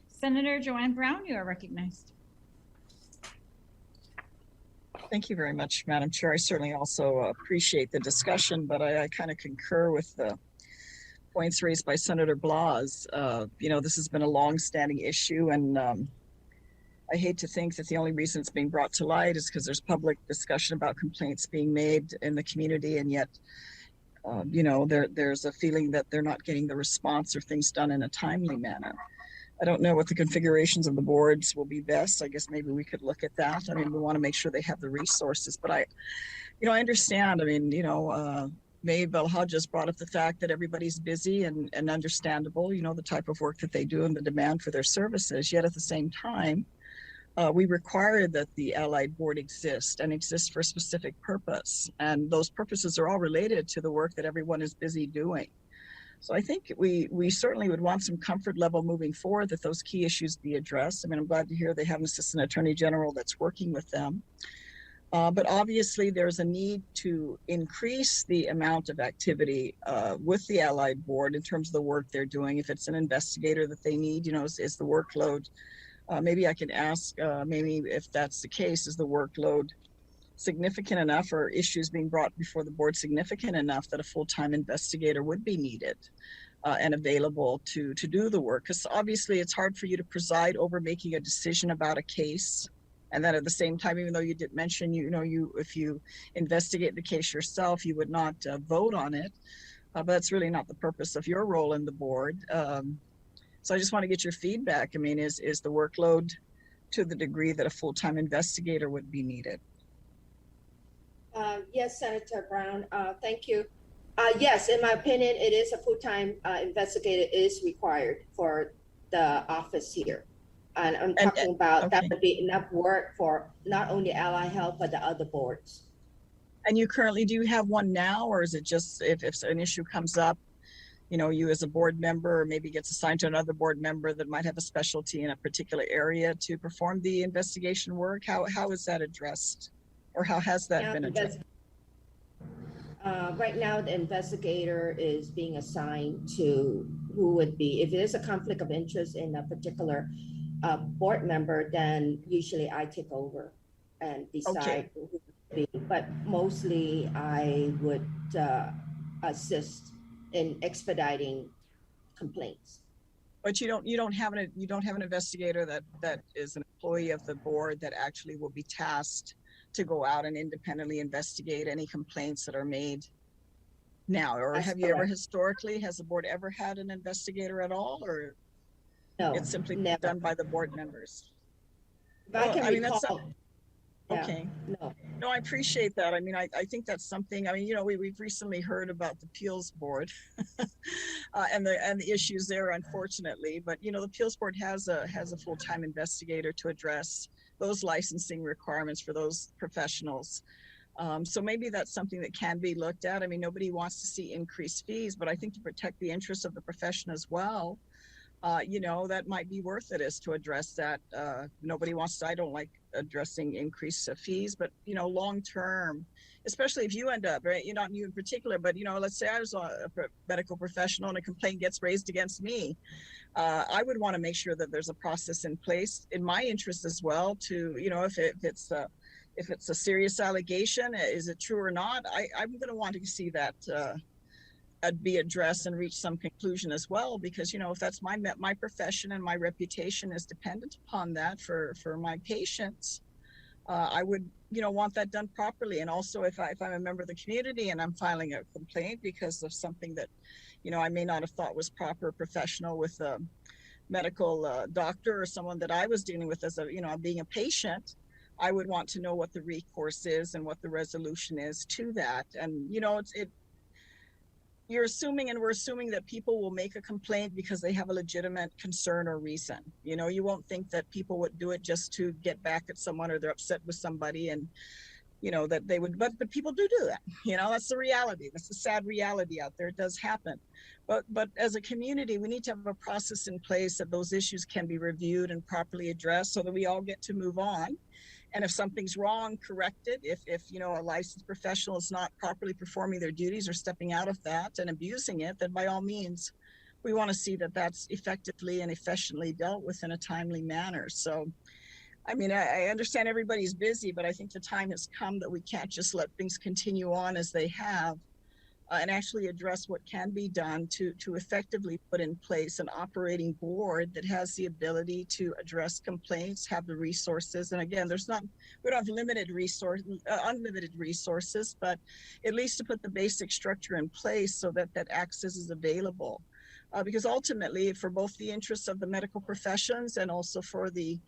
Senator Joanne Brown, you are recognized. Thank you very much, Madam Chair. I certainly also appreciate the discussion, but I kind of concur with the points raised by Senator Blas. This has been a long-standing issue, and I hate to think that the only reason it's being brought to light is because there's public discussion about complaints being made in the community, and yet, there's a feeling that they're not getting the response or things done in a timely manner. I don't know what the configurations of the boards will be best. I guess maybe we could look at that. I mean, we want to make sure they have the resources, but I understand. I mean, May Belha just brought up the fact that everybody's busy and understandable, the type of work that they do and the demand for their services. Yet at the same time, we require that the Allied Board exist for a specific purpose. And those purposes are all related to the work that everyone is busy doing. So I think we certainly would want some comfort level moving forward that those key issues be addressed. I mean, I'm glad to hear they have an Assistant Attorney General that's working with them. But obviously there's a need to increase the amount of activity with the Allied Board in terms of the work they're doing. If it's an investigator that they need, is the workload, maybe I can ask, maybe if that's the case, is the workload significant enough, or issues being brought before the board significant enough that a full-time investigator would be needed and available to do the work? Because obviously it's hard for you to preside over making a decision about a case, and then at the same time, even though you did mention, if you investigate the case yourself, you would not vote on it, but that's really not the purpose of your role in the board. So I just want to get your feedback. I mean, is the workload to the degree that a full-time investigator would be needed? Yes, Senator Brown, thank you. Yes, in my opinion, it is a full-time investigator is required for the office here. And I'm talking about that would be enough work for not only Allied Health, but the other boards. And you currently do have one now, or is it just if an issue comes up, you as a board member, or maybe gets assigned to another board member that might have a specialty in a particular area to perform the investigation work? How is that addressed? Or how has that been addressed? Right now, the investigator is being assigned to who would be, if there's a conflict of interest in a particular board member, then usually I take over and decide. be, but mostly I would assist in expediting complaints. But you don't have an investigator that is an employee of the board that actually will be tasked to go out and independently investigate any complaints that are made now, or That's have you ever correct. historically, has the board ever had an investigator at all, or No, it's simply never. done by the board members? If I can that's recall, okay. No, I appreciate that. I mean, I think that's something, I mean, you know, we've recently heard about the appeals board and the issues there, unfortunately, but you know, the appeals board has a full-time investigator to address those licensing requirements for those professionals. So maybe that's something that can be looked at. I mean, nobody wants to see increased fees, but I think to protect the interests of the profession as well, you know, that might be worth it, is to address that. Nobody wants to, I don't like addressing increased fees, but you know, long term, especially if you end up, right, you, not you in particular, but you know, let's say I was a medical professional and a complaint gets raised against me. I would want to make sure that there's a process in place in my interest as well to, you know, if it's a serious allegation, is it true or not? I'm going to want to see that be addressed and reach some conclusion as well, because you know, if that's my profession and my reputation is dependent upon that for my patients, I would, you know, want that done properly. And also if I'm a member of the community and I'm filing a complaint because of something that, you know, I may not have thought was proper, professional with a medical doctor or someone that I was dealing with as a, you know, being a patient, I would want to know what the recourse is and what the resolution is to that. And you know, you're assuming, and we're assuming, that people will make a complaint because they have a legitimate concern or reason. You know, you won't think that people would do it just to get back at someone, or they're upset with somebody, and you know, that they would, but people do that. You know, that's the reality. That's the sad reality out there. It does happen. But as a community, we need to have a process in place that those issues can be reviewed and properly addressed so that we all get to move on. And if something's wrong, correct it. If you know, a licensed professional is not properly performing their duties or stepping out of that and abusing it, then by all means, we want to see that that's effectively and efficiently dealt with in a timely manner. So, I mean, I understand everybody's busy, but I think the time has come that we can't just let things continue on as they have, and actually address what can be done to effectively put in place an operating board that has the ability to address complaints, have the resources. And again, we don't have unlimited resources, but at least to put the basic structure in place so that access is available. Because ultimately, for both the interests of the medical professions and also for the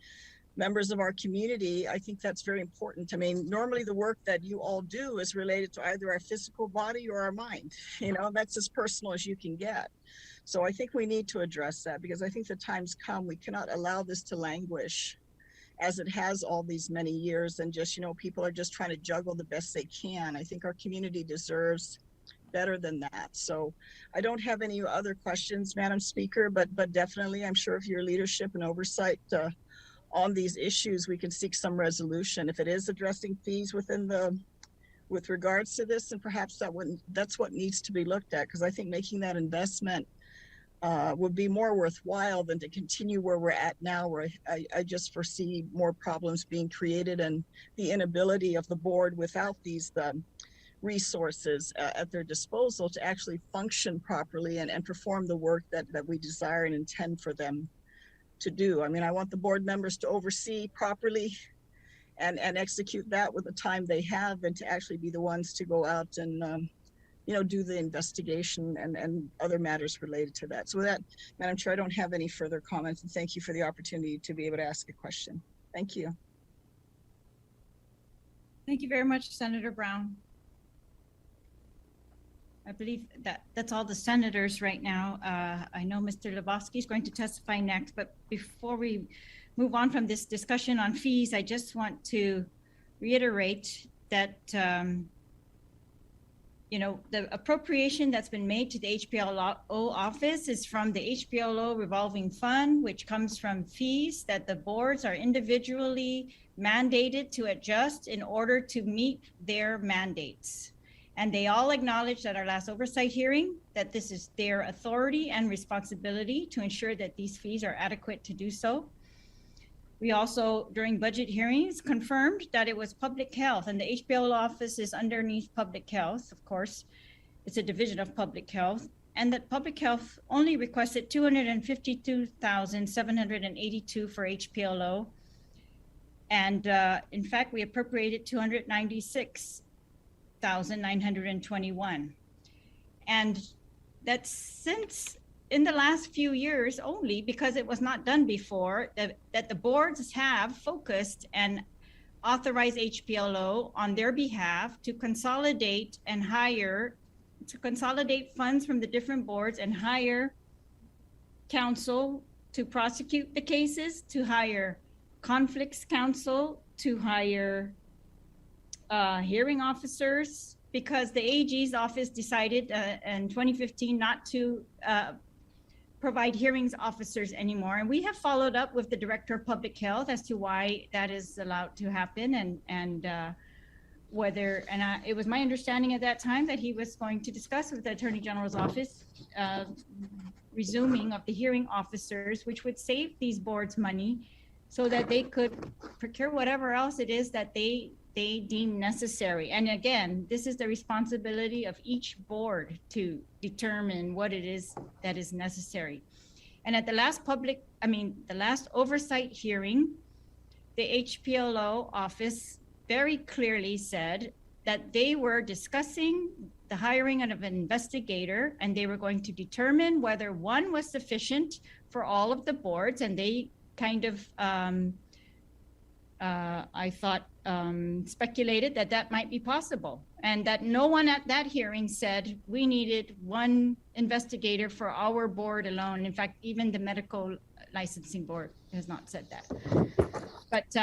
members of our community, I think that's very important. I mean, normally the work that you all do is related to either our physical body or our mind. You know, that's as personal as you can get. So I think we need to address that, because I think the time's come. We cannot allow this to languish as it has all these many years, and just, you know, people are just trying to juggle the best they can. I think our community deserves better than that. So I don't have any other questions, Madam Speaker, but definitely I'm sure if your leadership and oversight on these issues, we can seek some resolution. If it is addressing fees with regards to this, and perhaps that's what needs to be looked at, because I think making that investment would be more worthwhile than to continue where we're at now, where I just foresee more problems being created and the inability of the board without these resources at their disposal to actually function properly and perform the work that we desire and intend for them to do. I mean, I want the board members to oversee properly and execute that with the time they have, and to actually be the ones to go out and you know, do the investigation and other matters related to that. So with that, Madam Chair, I don't have any further comments, and thank you for the opportunity to be able to ask a question. Thank you. Thank you very much, Senator Brown. I believe that's all the senators right now. I know Mr. Lebowski is going to testify next, but before we move on from this discussion on fees, I just want to reiterate that, you know, the appropriation that's been made to the HPLO office is from the HPLO revolving fund, which comes from fees that the boards are individually mandated to adjust in order to meet their mandates. And they all acknowledged at our last oversight hearing that this is their authority and responsibility to ensure that these fees are adequate to do so. We also, during budget hearings, confirmed that it was public health, and the HPL office is underneath public health, of course. It's a division of public health, and that public health only requested $252,782 for HPLO. And in fact, we appropriated $296,921. And that's since in the last few years only, because it was not done before, that the boards have focused and authorized HPLO on their behalf to consolidate and hire, to consolidate funds from the different boards and hire counsel to prosecute the cases, to hire conflicts counsel, to hire hearing officers, because the AG's office decided in 2015 not to provide hearings officers anymore. And we have followed up with the Director of Public Health as to why that is allowed to happen, and whether, it was my understanding at that time that he was going to discuss with the Attorney General's office resuming of the hearing officers, which would save these boards money so that they could procure whatever else it is that they deem necessary. And again, this is the responsibility of each board to determine what it is that is necessary. And at the last the last oversight hearing, the HPLO office very clearly said that they were discussing the hiring of an investigator, and they were going to determine whether one was sufficient for all of the boards. And they kind of, I thought, speculated that that might be possible, and that no one at that hearing said we needed one investigator for our board alone. In fact, even the medical licensing board has not said that. But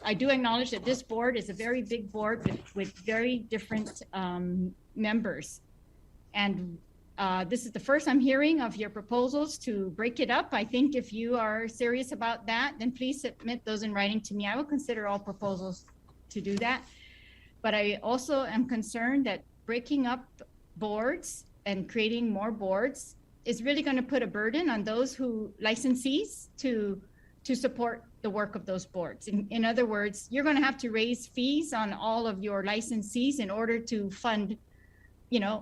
I do acknowledge that this board is a very big board with very different members. And this is the first I'm hearing of your proposals to break it up. I think if you are serious about that, then please submit those in writing to me. I will consider all proposals to do that. But I also am concerned that breaking up boards and creating more boards is really going to put a burden on those licensees to support the work of those boards. In other words, you're going to have to raise fees on all of your licensees in order to fund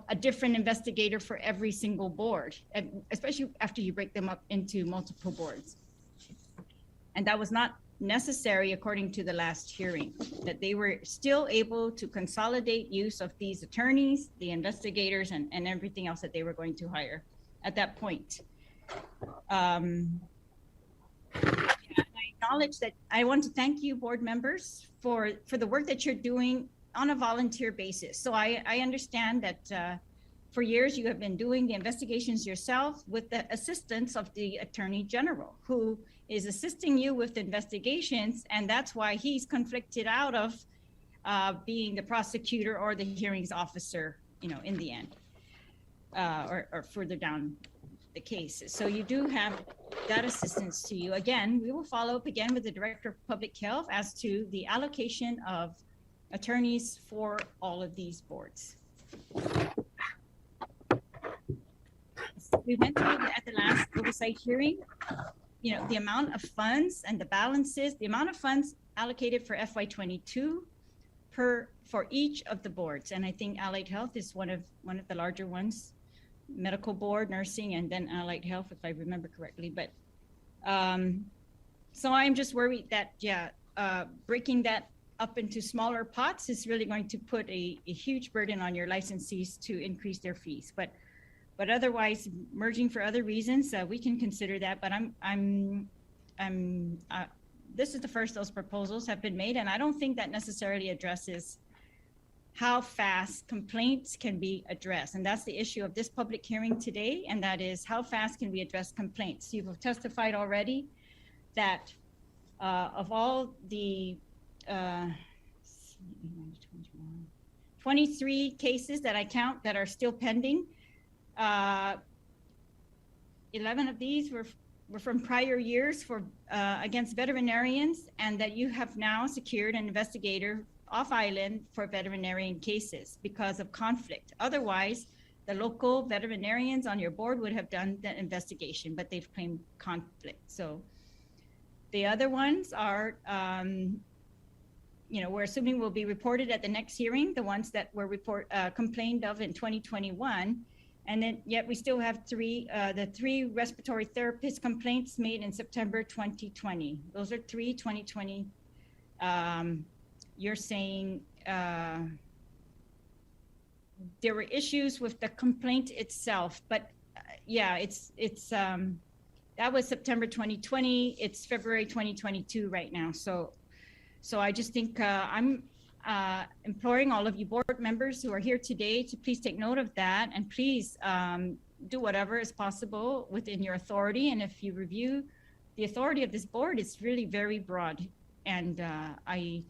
a different investigator for every single board, especially after you break them up into multiple boards. And that was not necessary according to the last hearing, that they were still able to consolidate use of these attorneys, the investigators, and everything else that they were going to hire at that point. I acknowledge that. I want to thank you, board members, for the work that you're doing on a volunteer basis. So I understand that for years you have been doing the investigations yourself with the assistance of the Attorney General, who is assisting you with investigations, and that's why he's conflicted out of being the prosecutor or the hearings officer, in the end, or further down the case. So you do have that assistance to you. Again, we will follow up again with the Director of Public Health as to the allocation of attorneys for all of these boards. We went through at the last oversight hearing, the amount of funds and the balances, the amount of funds allocated for FY22 for each of the boards. And I think Allied Health is one of the larger ones, medical board, nursing, and then Allied Health, if I remember correctly. But so I'm just worried that, breaking that up into smaller pots is really going to put a huge burden on your licensees to increase their fees. But otherwise, merging for other reasons, we can consider that. But this is the first those proposals have been made, and I don't think that necessarily addresses how fast complaints can be addressed. And that's the issue of this public hearing today, and that is how fast can we address complaints. You've testified already that of all the 23 cases that I count that are still pending, 11 of these were from prior years for against veterinarians, and that you have now secured an investigator off island for veterinarian cases because of conflict. Otherwise, the local veterinarians on your board would have done the investigation, but they've claimed conflict. So The other ones are, we're assuming will be reported at the next hearing, the ones that were complained of in 2021. And then yet we still have the three respiratory therapist complaints made in September 2020. Those are 2020. You're saying there were issues with the complaint itself, but that was September 2020. It's February 2022 right now. So I just think I'm imploring all of you board members who are here today to please take note of that, and please do whatever is possible within your authority. And if you review the authority of this board, it's really very broad. And I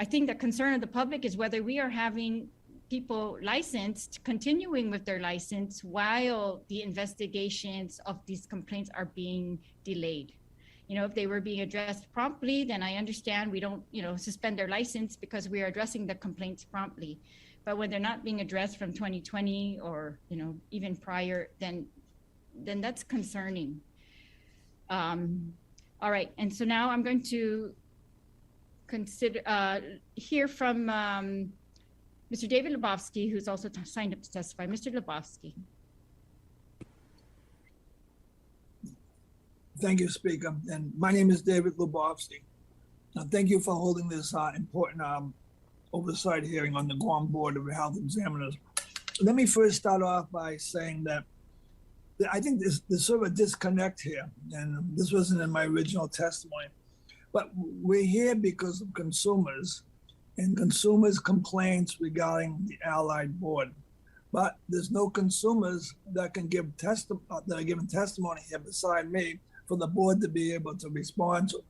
think the concern of the public is whether we are having people licensed continuing with their license while the investigations of these complaints are being delayed. If they were being addressed promptly, then I understand we don't, suspend their license because we are addressing the complaints promptly. But when they're not being addressed from 2020 or, even prior, then that's concerning. All right, and so now I'm going to hear from Mr. David Lebowski, who's also signed up to testify. Mr. Lebowski. Thank you, Speaker. And my name is David Lebowski. Thank you for holding this important oversight hearing on the Guam Board of Health Examiners. Let me first start off by saying that I think there's sort of a disconnect here, and this wasn't in my original testimony, but we're here because of consumers and consumers' complaints regarding the Allied Board. But there's no consumers that can give that are giving testimony here beside me for the board to be able to respond to.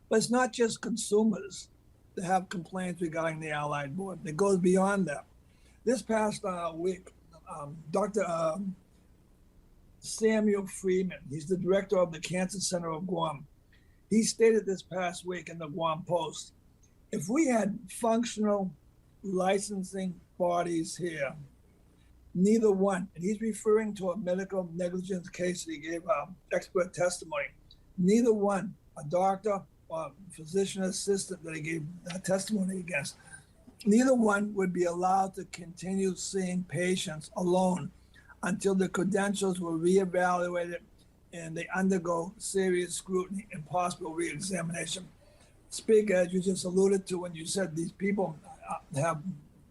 But it's not just consumers that have complaints regarding the Allied Board. It goes beyond that. This past week, Dr. Samuel Freeman, he's the director of the Cancer Center of Guam. He stated this past week in the Guam Post, if we had functional licensing bodies here, neither one, and he's referring to a medical negligence case that he gave expert testimony, neither one, a doctor or physician assistant that he gave testimony against, neither one would be allowed to continue seeing patients alone until the credentials were reevaluated and they undergo serious scrutiny and possible reexamination. Speaker, as you just alluded to when you said these people have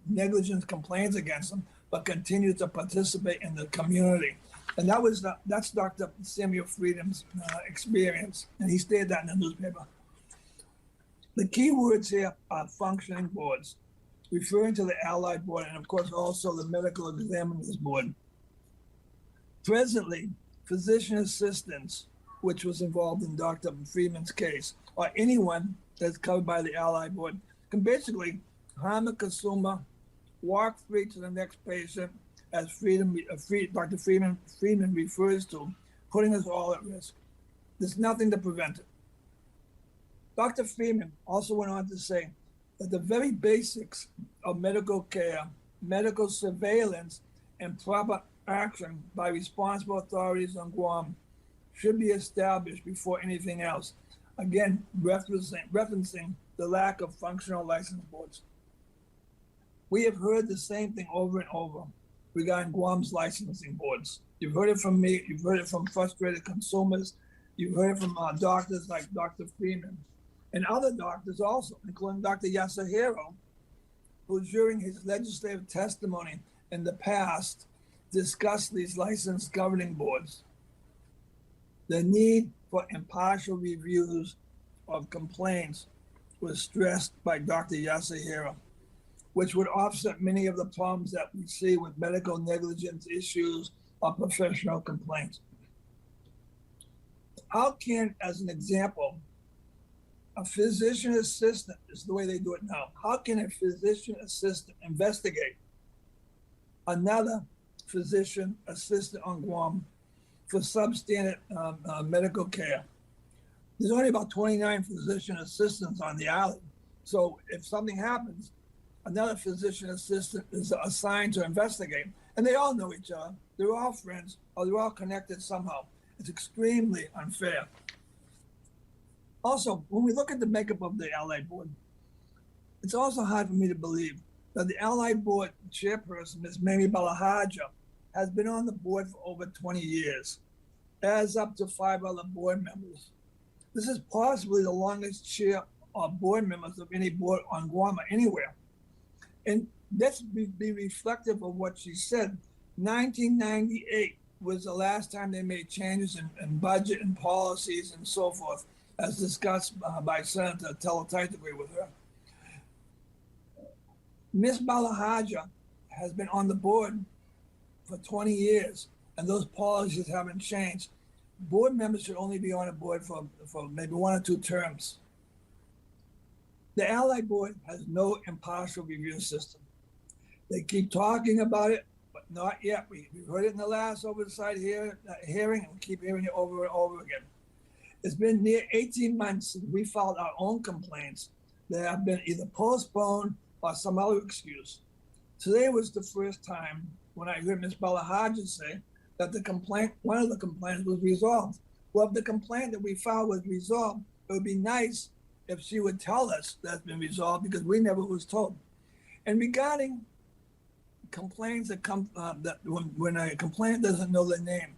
negligence complaints against them, but continue to participate in the community. And that's Dr. Samuel Freedom's experience, and he stated that in the newspaper. The key words here are functioning boards, referring to the Allied Board and of course also the Medical Examiners Board. Presently, physician assistants, which was involved in Dr. Freeman's case, or anyone that's covered by the Allied Board, can basically harm the consumer, walk free to the next patient, as Dr. Freeman refers to, putting us all at risk. There's nothing to prevent it. Dr. Freeman also went on to say that the very basics of medical care, medical surveillance, and proper action by responsible authorities on Guam should be established before anything else. Again, referencing the lack of functional license boards. We have heard the same thing over and over regarding Guam's licensing boards. You've heard it from me, you've heard it from frustrated consumers, you've heard it from doctors like Dr. Freeman, and other doctors also, including Dr. Yasuhiro, who during his legislative testimony in the past discussed these licensed governing boards. The need for impartial reviews of complaints was stressed by Dr. Yasuhiro, which would offset many of the problems that we see with medical negligence issues or professional complaints. How can, as an example, a physician assistant, is the way they do it now, how can a physician assistant investigate another physician assistant on Guam for substandard medical care? There's only about 29 physician assistants on the island. So if something happens, another physician assistant is assigned to investigate, and they all know each other. They're all friends, or they're all connected somehow. It's extremely unfair. Also, when we look at the makeup of the Allied Board, it's also hard for me to believe that the Allied Board chairperson, Ms. Mamie Balahaja, has been on the board for over 20 years, as up to 5 other board members. This is possibly the longest chair of board members of any board on Guam or anywhere. And let's be reflective of what she said. 1998 was the last time they made changes in budget and policies and so forth, as discussed by Senator Teletight with her. Ms. Balahaja has been on the board for 20 years, and those policies haven't changed. Board members should only be on a board for maybe 1 or 2 terms. The Allied Board has no impartial review system. They keep talking about it, but not yet. We heard it in the last Oversight hearing, and we keep hearing it over and over again. It's been near 18 months since we filed our own complaints that have been either postponed or some other excuse. Today was the first time when I heard Ms. Balahaja say that the complaint, one of the complaints was resolved. Well, if the complaint that we filed was resolved, it would be nice if she would tell us that's been resolved, because we never was told. And regarding complaints that come, that when a complainant doesn't know the name,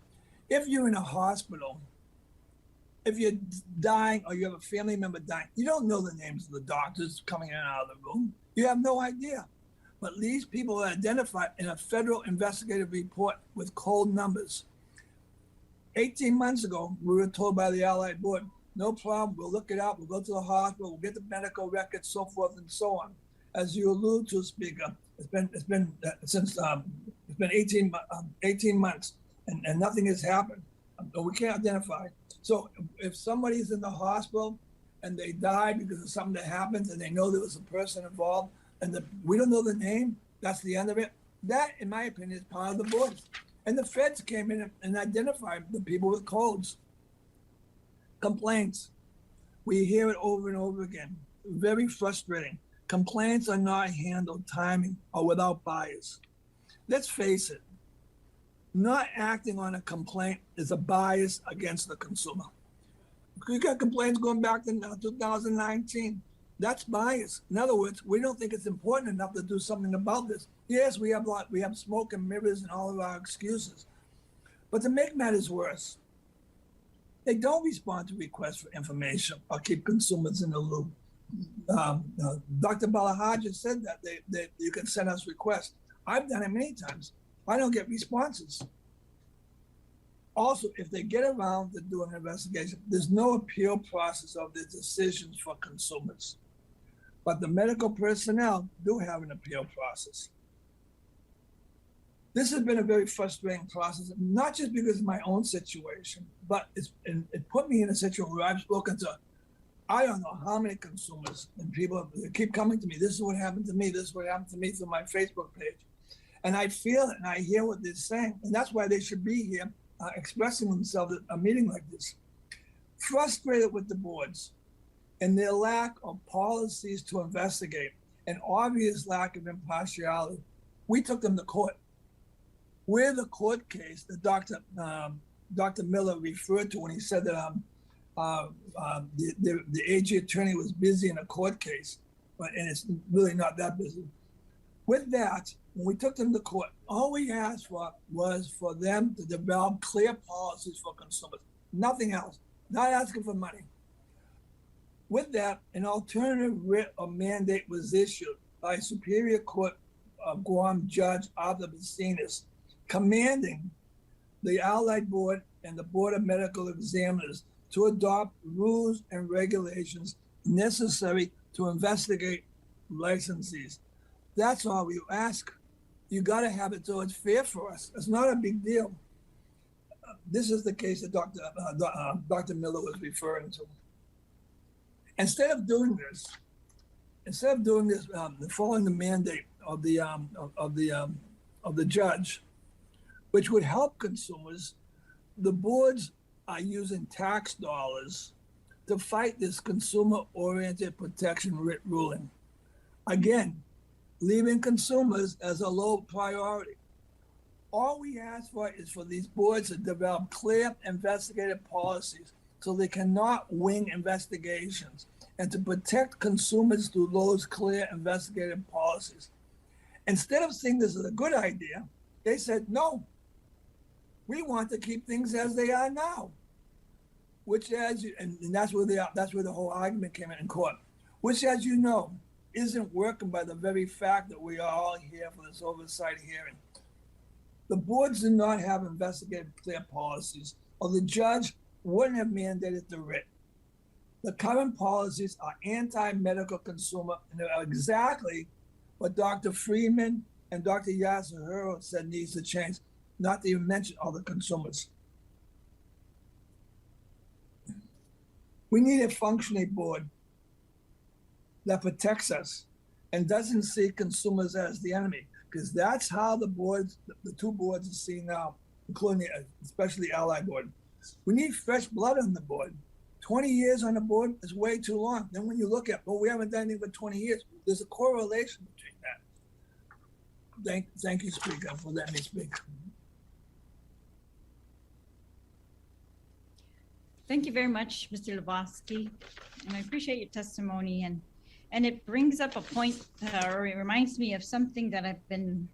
if you're in a hospital, if you're dying or you have a family member dying, you don't know the names of the doctors coming in and out of the room. You have no idea. But these people are identified in a federal investigative report with cold numbers. 18 months ago, we were told by the Allied Board, no problem, we'll look it up, we'll go to the hospital, we'll get the medical records, so forth and so on. As you allude to, Speaker, it's been 18 months and nothing has happened. We can't identify. So if somebody's in the hospital and they died because of something that happened and they know there was a person involved and we don't know the name, that's the end of it. That, in my opinion, is part of the board. And the feds came in and identified the people with codes. Complaints. We hear it over and over again. Very frustrating. Complaints are not handled timely or without bias. Let's face it, not acting on a complaint is a bias against the consumer. You got complaints going back to 2019. That's bias. In other words, we don't think it's important enough to do something about this. Yes, we have smoke and mirrors and all of our excuses. But to make matters worse, they don't respond to requests for information or keep consumers in the loop. Dr. Balahaja said that you can send us requests. I've done it many times. I don't get responses. Also, if they get around to doing an investigation, there's no appeal process of the decisions for consumers. But the medical personnel do have an appeal process. This has been a very frustrating process, not just because of my own situation, but it put me in a situation where I've spoken to, I don't know how many consumers and people keep coming to me. This is what happened to me. This is what happened to me through my Facebook page. And I feel it and I hear what they're saying. And that's why they should be here expressing themselves at a meeting like this. Frustrated with the boards and their lack of policies to investigate and obvious lack of impartiality, we took them to court. We're the court case that Dr. Miller referred to when he said that the AG attorney was busy in a court case, and it's really not that busy. With that, when we took them to court, all we asked for was for them to develop clear policies for consumers, nothing else, not asking for money. With that, an alternative writ or mandate was issued by Superior Court of Guam Judge Arthur Bacinas, commanding the Allied Board and the Board of Medical Examiners to adopt rules and regulations necessary to investigate licensees. That's all we ask. You got to have it so it's fair for us. It's not a big deal. This is the case that Dr. Miller was referring to. Instead of doing this, following the mandate of the judge, which would help consumers, the boards are using tax dollars to fight this consumer-oriented protection writ ruling. Again, leaving consumers as a low priority. All we ask for is for these boards to develop clear investigative policies so they cannot wing investigations, and to protect consumers through those clear investigative policies. Instead of seeing this as a good idea, they said, no, we want to keep things as they are now, which and that's where the whole argument came in court, which, as you know, isn't working by the very fact that we are all here for this oversight hearing. The boards do not have investigative clear policies, or the judge wouldn't have mandated the writ. The current policies are anti-medical consumer, and they are exactly what Dr. Freeman and Dr. Yasuhiro said needs to change, not to even mention other consumers. We need a functioning board that protects us and doesn't see consumers as the enemy, because that's how the boards, the two boards are seen now, including especially the Allied board. We need fresh blood on the board. 20 years on the board is way too long. Then when you look at, well, we haven't done anything for 20 years, there's a correlation between that. Thank you, Speaker, for letting me speak. Thank you very much, Mr. Lebowski, and I appreciate your testimony. And it brings up a point, or it reminds me of something that I've been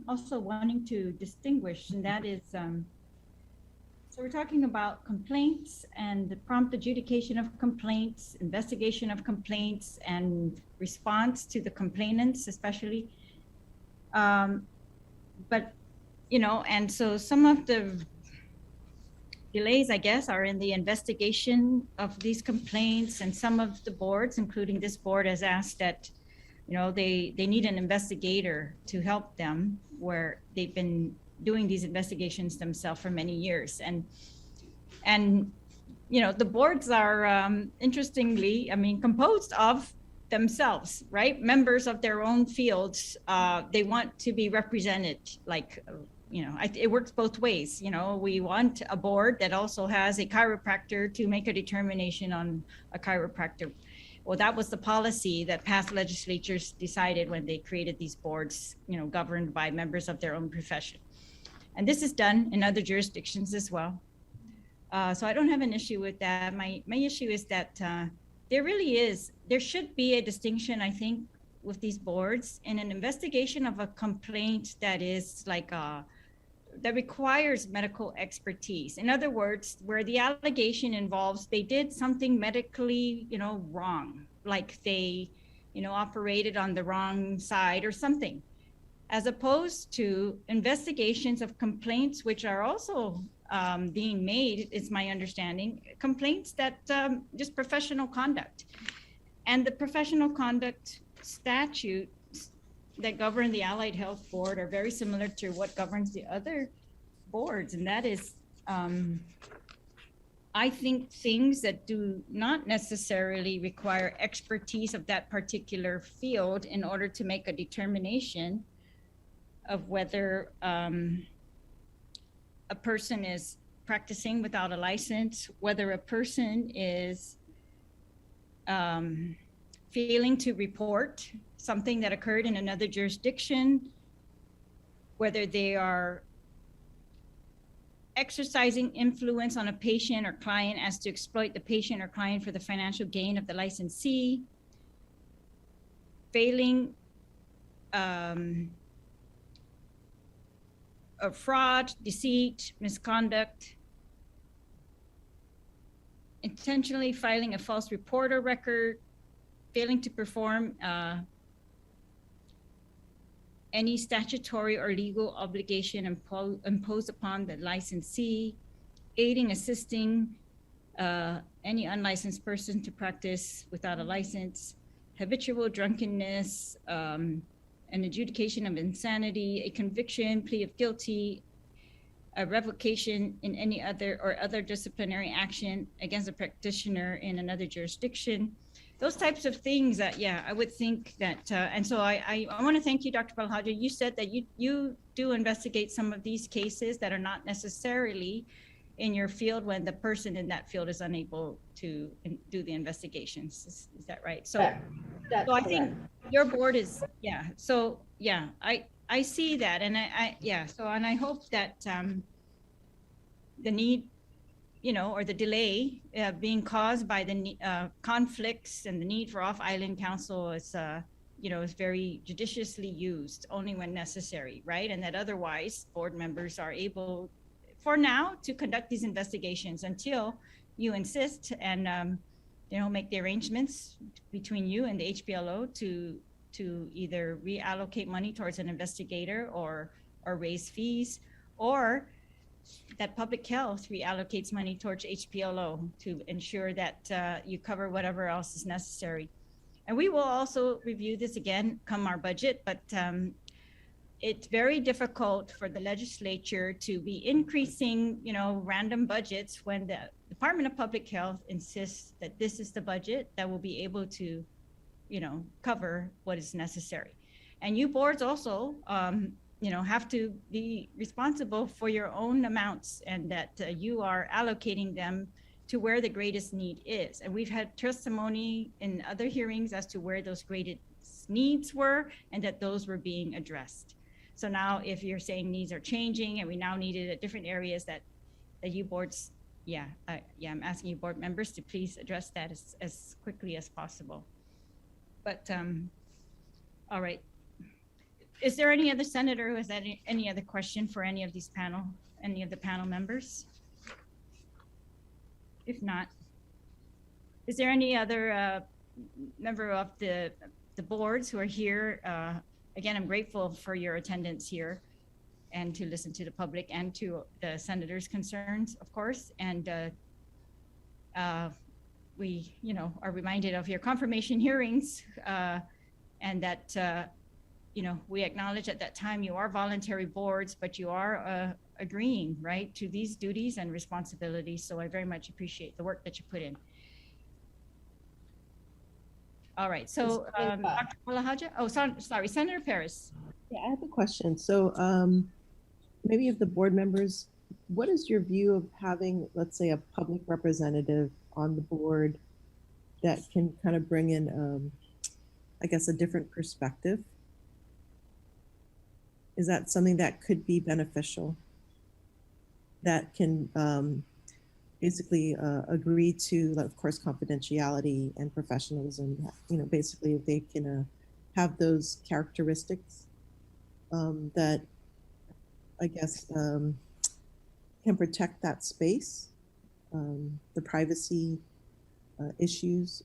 also wanting to distinguish, and that is, so we're talking about complaints and the prompt adjudication of complaints, investigation of complaints, and response to the complainants, especially. But, you know, and so some of the delays, I guess, are in the investigation of these complaints, and some of the boards, including this board, has asked that, you know, they need an investigator to help them, where they've been doing these investigations themselves for many years. And you know, the boards are interestingly, I mean, composed of themselves, right? Members of their own fields. They want to be represented, like, you know, it works both ways. You know, we want a board that also has a chiropractor to make a determination on a chiropractor. Well, that was the policy that past legislatures decided when they created these boards, you know, governed by members of their own profession. And this is done in other jurisdictions as well. So I don't have an issue with that. My issue is that there should be a distinction, I think, with these boards in an investigation of a complaint that is like that requires medical expertise. In other words, where the allegation involves they did something medically, you know, wrong, like they, you know, operated on the wrong side or something, as opposed to investigations of complaints, which are also being made, is my understanding, complaints that just professional conduct. And the professional conduct statutes that govern the Allied Health Board are very similar to what governs the other boards. And that is, I think, things that do not necessarily require expertise of that particular field in order to make a determination of whether a person is practicing without a license, whether a person is failing to report something that occurred in another jurisdiction, whether they are exercising influence on a patient or client as to exploit the patient or client for the financial gain of the licensee, failing of fraud, deceit, misconduct, intentionally filing a false report or record, failing to perform any statutory or legal obligation imposed upon the licensee, aiding, assisting any unlicensed person to practice without a license, habitual drunkenness, an adjudication of insanity, a conviction, plea of guilty, a revocation in any other disciplinary action against a practitioner in another jurisdiction. Those types of things that, yeah, I would think that, and so I want to thank you, Dr. Balhaja. You said that you do investigate some of these cases that are not necessarily in your field when the person in that field is unable to do the investigations. Is that right? So, so I think your board is, yeah. So yeah, I see that, and I yeah. So, and I hope that the need or the delay being caused by the conflicts and the need for off-island counsel is, is very judiciously used only when necessary, right? And that otherwise board members are able, for now, to conduct these investigations until you insist and, make the arrangements between you and the HPLO to either reallocate money towards an investigator or raise fees, or that public health reallocates money towards HPLO to ensure that you cover whatever else is necessary. And we will also review this again come our budget, but it's very difficult for the legislature to be increasing, random budgets when the Department of Public Health insists that this is the budget that will be able to, cover what is necessary. And you boards also, have to be responsible for your own amounts, and that you are allocating them to where the greatest need is. And we've had testimony in other hearings as to where those greatest needs were and that those were being addressed. So now if you're saying needs are changing and we now need it at different areas, that you boards, I'm asking you board members to please address that as quickly as possible. But all right. Is there any other senator who has any other question for any of the panel members? If not, is there any other member of the boards who are here? Again, I'm grateful for your attendance here and to listen to the public and to the senators' concerns, of course. And we, are reminded of your confirmation hearings and that, we acknowledge at that time you are voluntary boards, but you are agreeing, right, to these duties and responsibilities. So I very much appreciate the work that you put in. All right, so Dr. Balahaja, sorry, Senator Perez. Yeah, I have a question. So maybe of the board members, what is your view of having, let's say, a public representative on the board that can kind of bring in, I guess, a different perspective? Is that something that could be beneficial? That can basically agree to, of course, confidentiality and professionalism. Basically, if they can have those characteristics that, I guess, can protect that space, the privacy issues.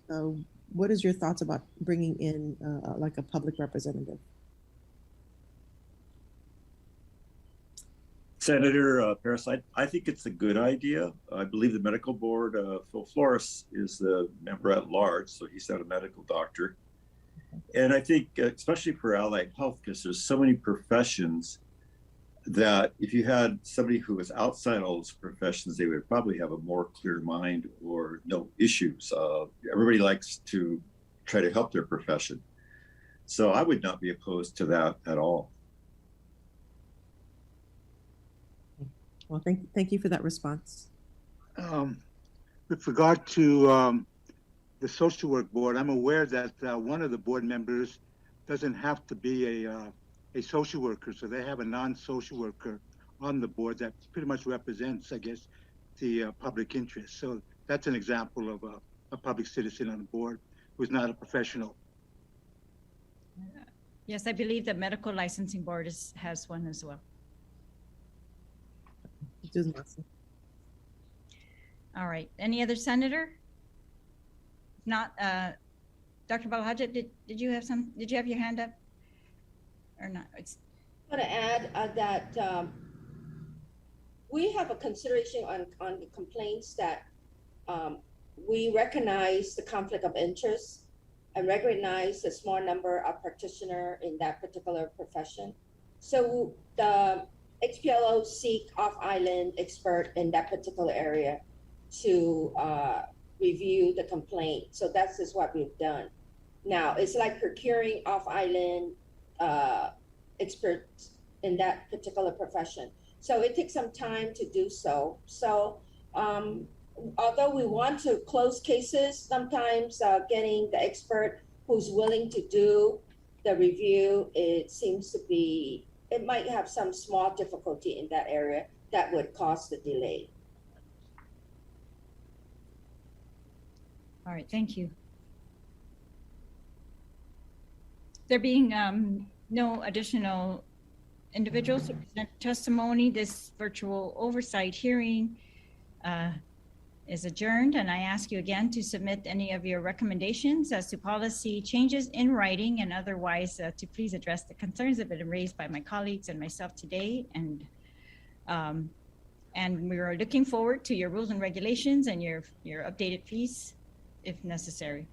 What is your thoughts about bringing in like a public representative? Senator Paris, I think it's a good idea. I believe the medical board, Phil Flores is the member at large, so he's not a medical doctor. And I think, especially for allied health, because there's so many professions that if you had somebody who was outside all those professions, they would probably have a more clear mind or no issues. Everybody likes to try to help their profession. So I would not be opposed to that at all. Well, thank you for that response. With regard to the social work board, I'm aware that one of the board members doesn't have to be a social worker, so they have a non-social worker on the board that pretty much represents, I guess, the public interest. So that's an example of a public citizen on the board who's not a professional. Yes, I believe the medical licensing board has one as well. All right. Any other senator? If not, Dr. Balahaja, did you have your hand up or not? I want to add that we have a consideration on the complaints that we recognize the conflict of interest and recognize the small number of practitioners in that particular profession. So the HPLO seek off-island expert in that particular area to review the complaint. So that's just what we've done. Now, it's like procuring off-island experts in that particular profession. So it takes some time to do so. So although we want to close cases, sometimes getting the expert who's willing to do the review, it seems to be, it might have some small difficulty in that area that would cause the delay. All right, thank you. There being no additional individuals to present testimony, this virtual oversight hearing is adjourned, and I ask you again to submit any of your recommendations as to policy changes in writing and otherwise to please address the concerns that have been raised by my colleagues and myself today. And we are looking forward to your rules and regulations and your updated fees if necessary.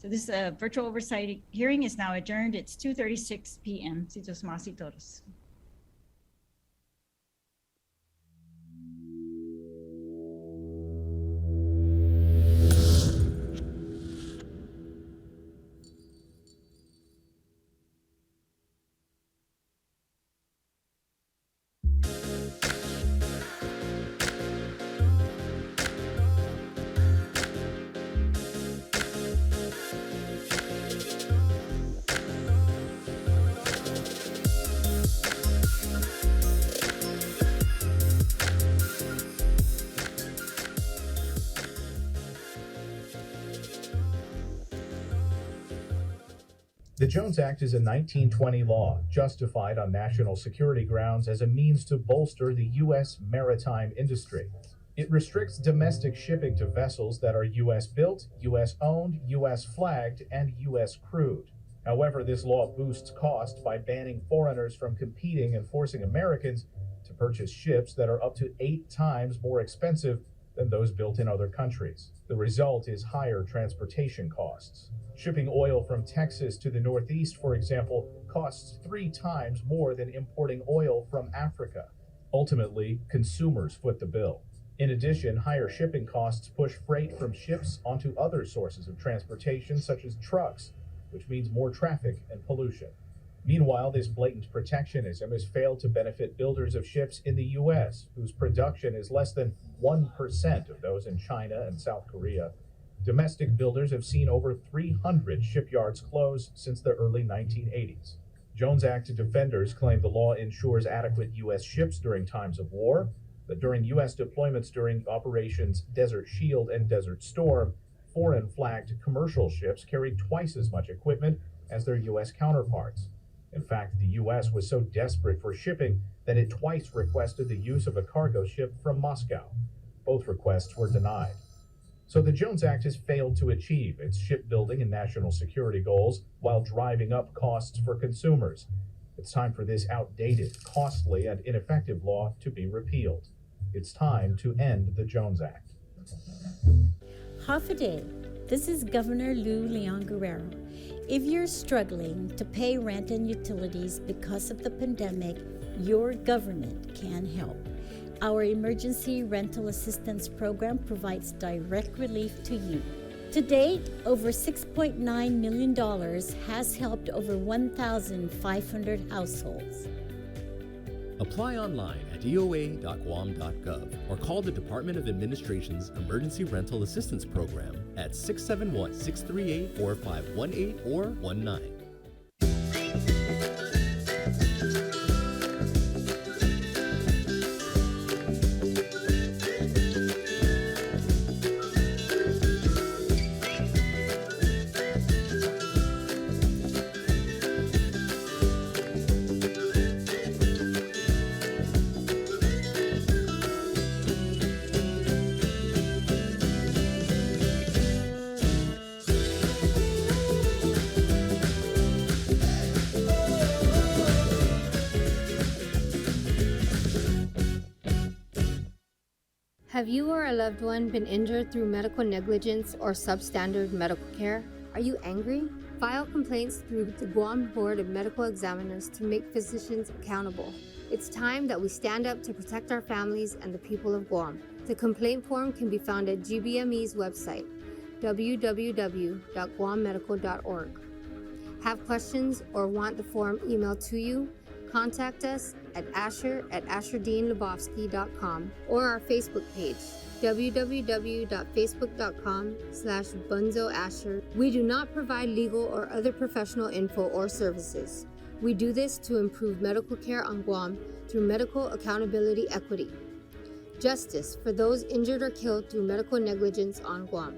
So this virtual oversight hearing is now adjourned. It's 2:36 p.m. Si Dios mas y todos. The Jones Act is a 1920 law justified on national security grounds as a means to bolster the U.S. maritime industry. It restricts domestic shipping to vessels that are U.S. built, U.S. owned, U.S. flagged, and U.S. crewed. However, this law boosts cost by banning foreigners from competing and forcing Americans to purchase ships that are up to 8 times more expensive than those built in other countries. The result is higher transportation costs. Shipping oil from Texas to the Northeast, for example, costs 3 times more than importing oil from Africa. Ultimately, consumers foot the bill. In addition, higher shipping costs push freight from ships onto other sources of transportation, such as trucks, which means more traffic and pollution. Meanwhile, this blatant protectionism has failed to benefit builders of ships in the U.S., whose production is less than 1% of those in China and South Korea. Domestic builders have seen over 300 shipyards close since the early 1980s. Jones Act defenders claim the law ensures adequate U.S. ships during times of war, that during U.S. deployments during Operations Desert Shield and Desert Storm, foreign flagged commercial ships carried twice as much equipment as their U.S. counterparts. In fact, the U.S. was so desperate for shipping that it twice requested the use of a cargo ship from Moscow. Both requests were denied. So the Jones Act has failed to achieve its shipbuilding and national security goals while driving up costs for consumers. It's time for this outdated, costly, and ineffective law to be repealed. It's time to end the Jones Act. Half a day. This is Governor Lou Leon Guerrero. If you're struggling to pay rent and utilities because of the pandemic, your government can help. Our emergency rental assistance program provides direct relief to you. To date, over $6.9 million has helped over 1,500 households. Apply online at eoa.guam.gov or call the Department of Administration's Emergency Rental Assistance Program at 671-638-4518 or 19. Have you or a loved one been injured through medical negligence or substandard medical care? Are you angry? File complaints through the Guam Board of Medical Examiners to make physicians accountable. It's time that we stand up to protect our families and the people of Guam. The complaint form can be found at GBME's website, www.guammedical.org. Have questions or want the form emailed to you? Contact us at asher@asherdeanlubofsky.com or our Facebook page, www.facebook.com/bunzoasher. We do not provide legal or other professional info or services. We do this to improve medical care on Guam through medical accountability equity. Justice for those injured or killed through medical negligence on Guam.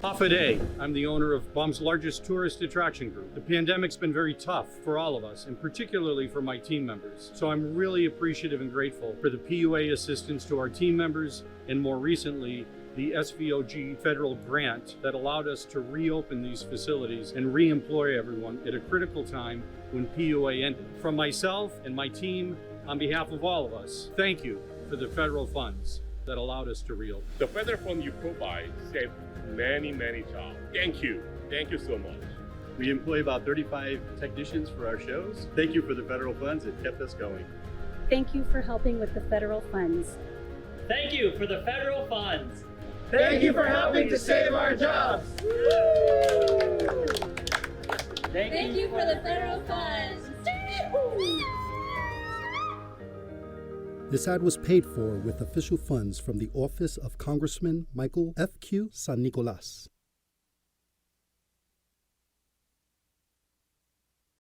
Day. I'm the owner of Guam's largest tourist attraction group. The pandemic's been very tough for all of us, and particularly for my team members. So I'm really appreciative and grateful for the PUA assistance to our team members, and more recently, the SVOG federal grant that allowed us to reopen these facilities and re-employ everyone at a critical time when PUA ended. From myself and my team, on behalf of all of us, thank you for the federal funds that allowed us to reopen. The federal fund you provide saved many jobs. Thank you so much. We employ about 35 technicians for our shows. Thank you for the federal funds that kept us going. Thank you for helping with the federal funds. Thank you for the federal funds. Thank you for helping to save our jobs. Thank you for the federal funds. This ad was paid for with official funds from the Office of Congressman Michael F.Q. San Nicolas.